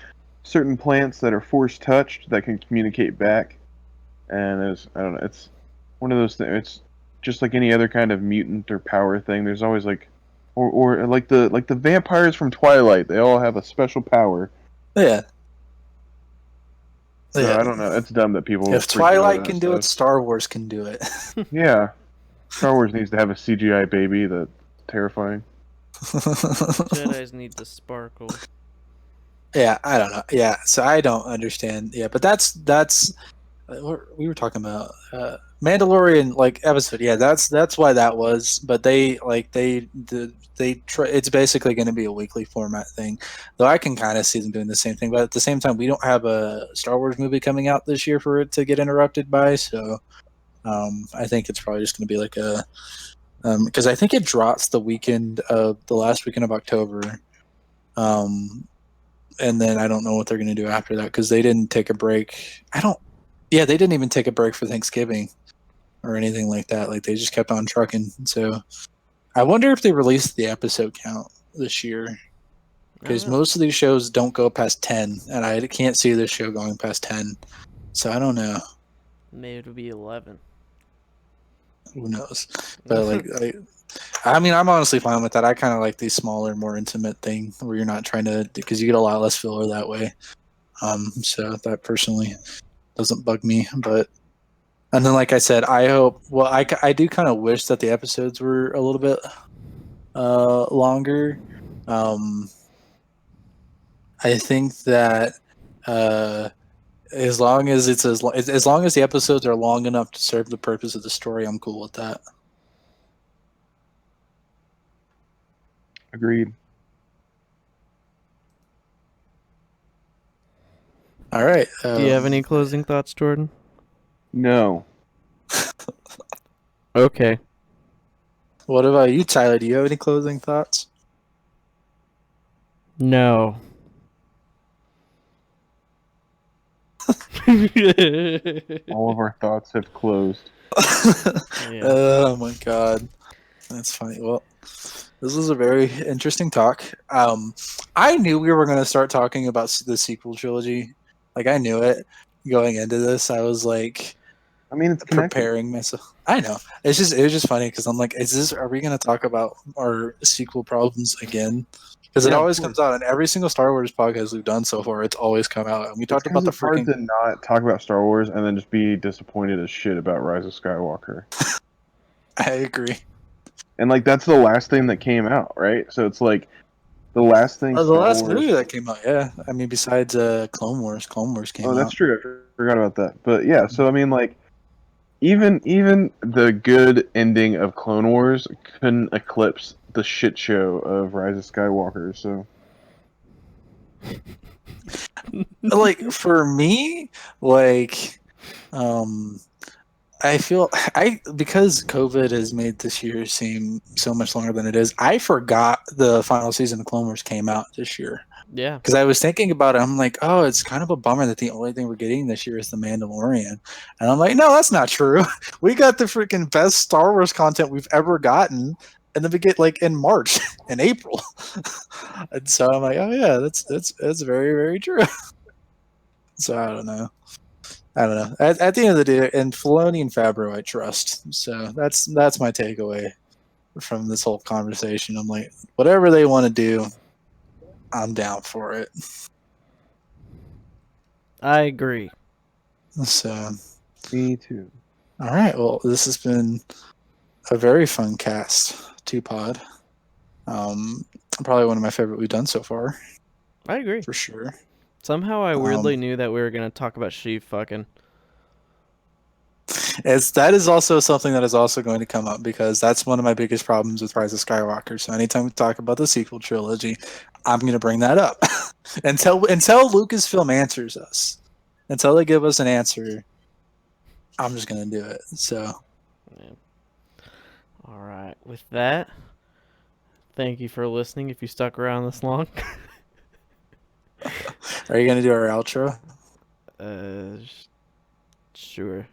certain plants that are Force touched that can communicate back. And I don't know, it's one of those things. It's just like any other kind of mutant or power thing. There's always like, or like the vampires from Twilight. They all have a special power. yeah, So yeah. I don't know. It's dumb that people If freak out over Twilight that can do it, stuff. Star Wars can do it. Yeah, Star Wars needs to have a CGI baby that's terrifying. Jedi's need to sparkle. Yeah, I don't know. Yeah, so I don't understand. Yeah, but that's we were talking about Mandalorian like episode. Yeah, that's why that was. But it's basically going to be a weekly format thing. Though I can kind of see them doing the same thing. But at the same time, we don't have a Star Wars movie coming out this year for it to get interrupted by. So I think it's probably just going to be like a because I think it drops the last weekend of October. And then I don't know what they're going to do after that because they didn't take a break. Yeah, they didn't even take a break for Thanksgiving or anything like that. Like they just kept on trucking. So I wonder if they released the episode count this year because most of these shows don't go past 10, and I can't see this show going past 10. So I don't know. Maybe it'll be 11. Who knows? But I mean, I'm honestly fine with that. I kind of like the smaller, more intimate thing where you're not trying to, because you get a lot less filler that way. So that personally doesn't bug me. But and then, like I said, I hope. Well, I do kind of wish that the episodes were a little bit longer. I think that as long as as long as the episodes are long enough to serve the purpose of the story, I'm cool with that. Agreed. All right. Do you have any closing thoughts, Jordan? No. Okay. What about you, Tyler? Do you have any closing thoughts? No. All of our thoughts have closed. Yeah. Oh my god, that's funny. Well, this was a very interesting talk. I knew we were going to start talking about the sequel trilogy. Like I knew it going into this. I was like I mean, it's connected. preparing myself. I know. It was just funny because I'm like, are we going to talk about our sequel problems again? Because it Yeah, of always course. comes out in every single Star Wars podcast we've done so far. It's always come out, and we talked about the It's hard freaking. to not talk about Star Wars and then just be disappointed as shit about Rise of Skywalker. I agree. And like that's the last thing that came out, right? So it's like the last thing. The Star last Wars... movie that came out, yeah. I mean, besides Clone Wars came Oh, that's out. true. I forgot about that. But yeah, so I mean, like, even the good ending of Clone Wars couldn't eclipse the shit show of Rise of Skywalker. So Like for me, like I feel because COVID has made this year seem so much longer than it is. I forgot the final season of Clone Wars came out this year Yeah. because I was thinking about it. I'm like, oh, it's kind of a bummer that the only thing we're getting this year is the Mandalorian, and I'm like, no, that's not true. We got the freaking best Star Wars content we've ever gotten, and then we get like in March and April, and so I'm like, oh yeah, that's very very true. So I don't know. At the end of the day, and Filoni and Favreau, I trust. So that's my takeaway from this whole conversation. I'm like, whatever they want to do, I'm down for it. I agree. So, me too. all right. Well, this has been a very fun cast, 2-pod. Probably one of my favorite we've done so far, I agree. for sure. Somehow I weirdly knew that we were going to talk about Sheev fucking. That is also something that is also going to come up because that's one of my biggest problems with Rise of Skywalker. So anytime we talk about the sequel trilogy, I'm going to bring that up until Lucasfilm answers us. Until they give us an answer, I'm just going to do it. So, Yeah. All right. With that, thank you for listening. If you stuck around this long, are you going to do our outro? Sure.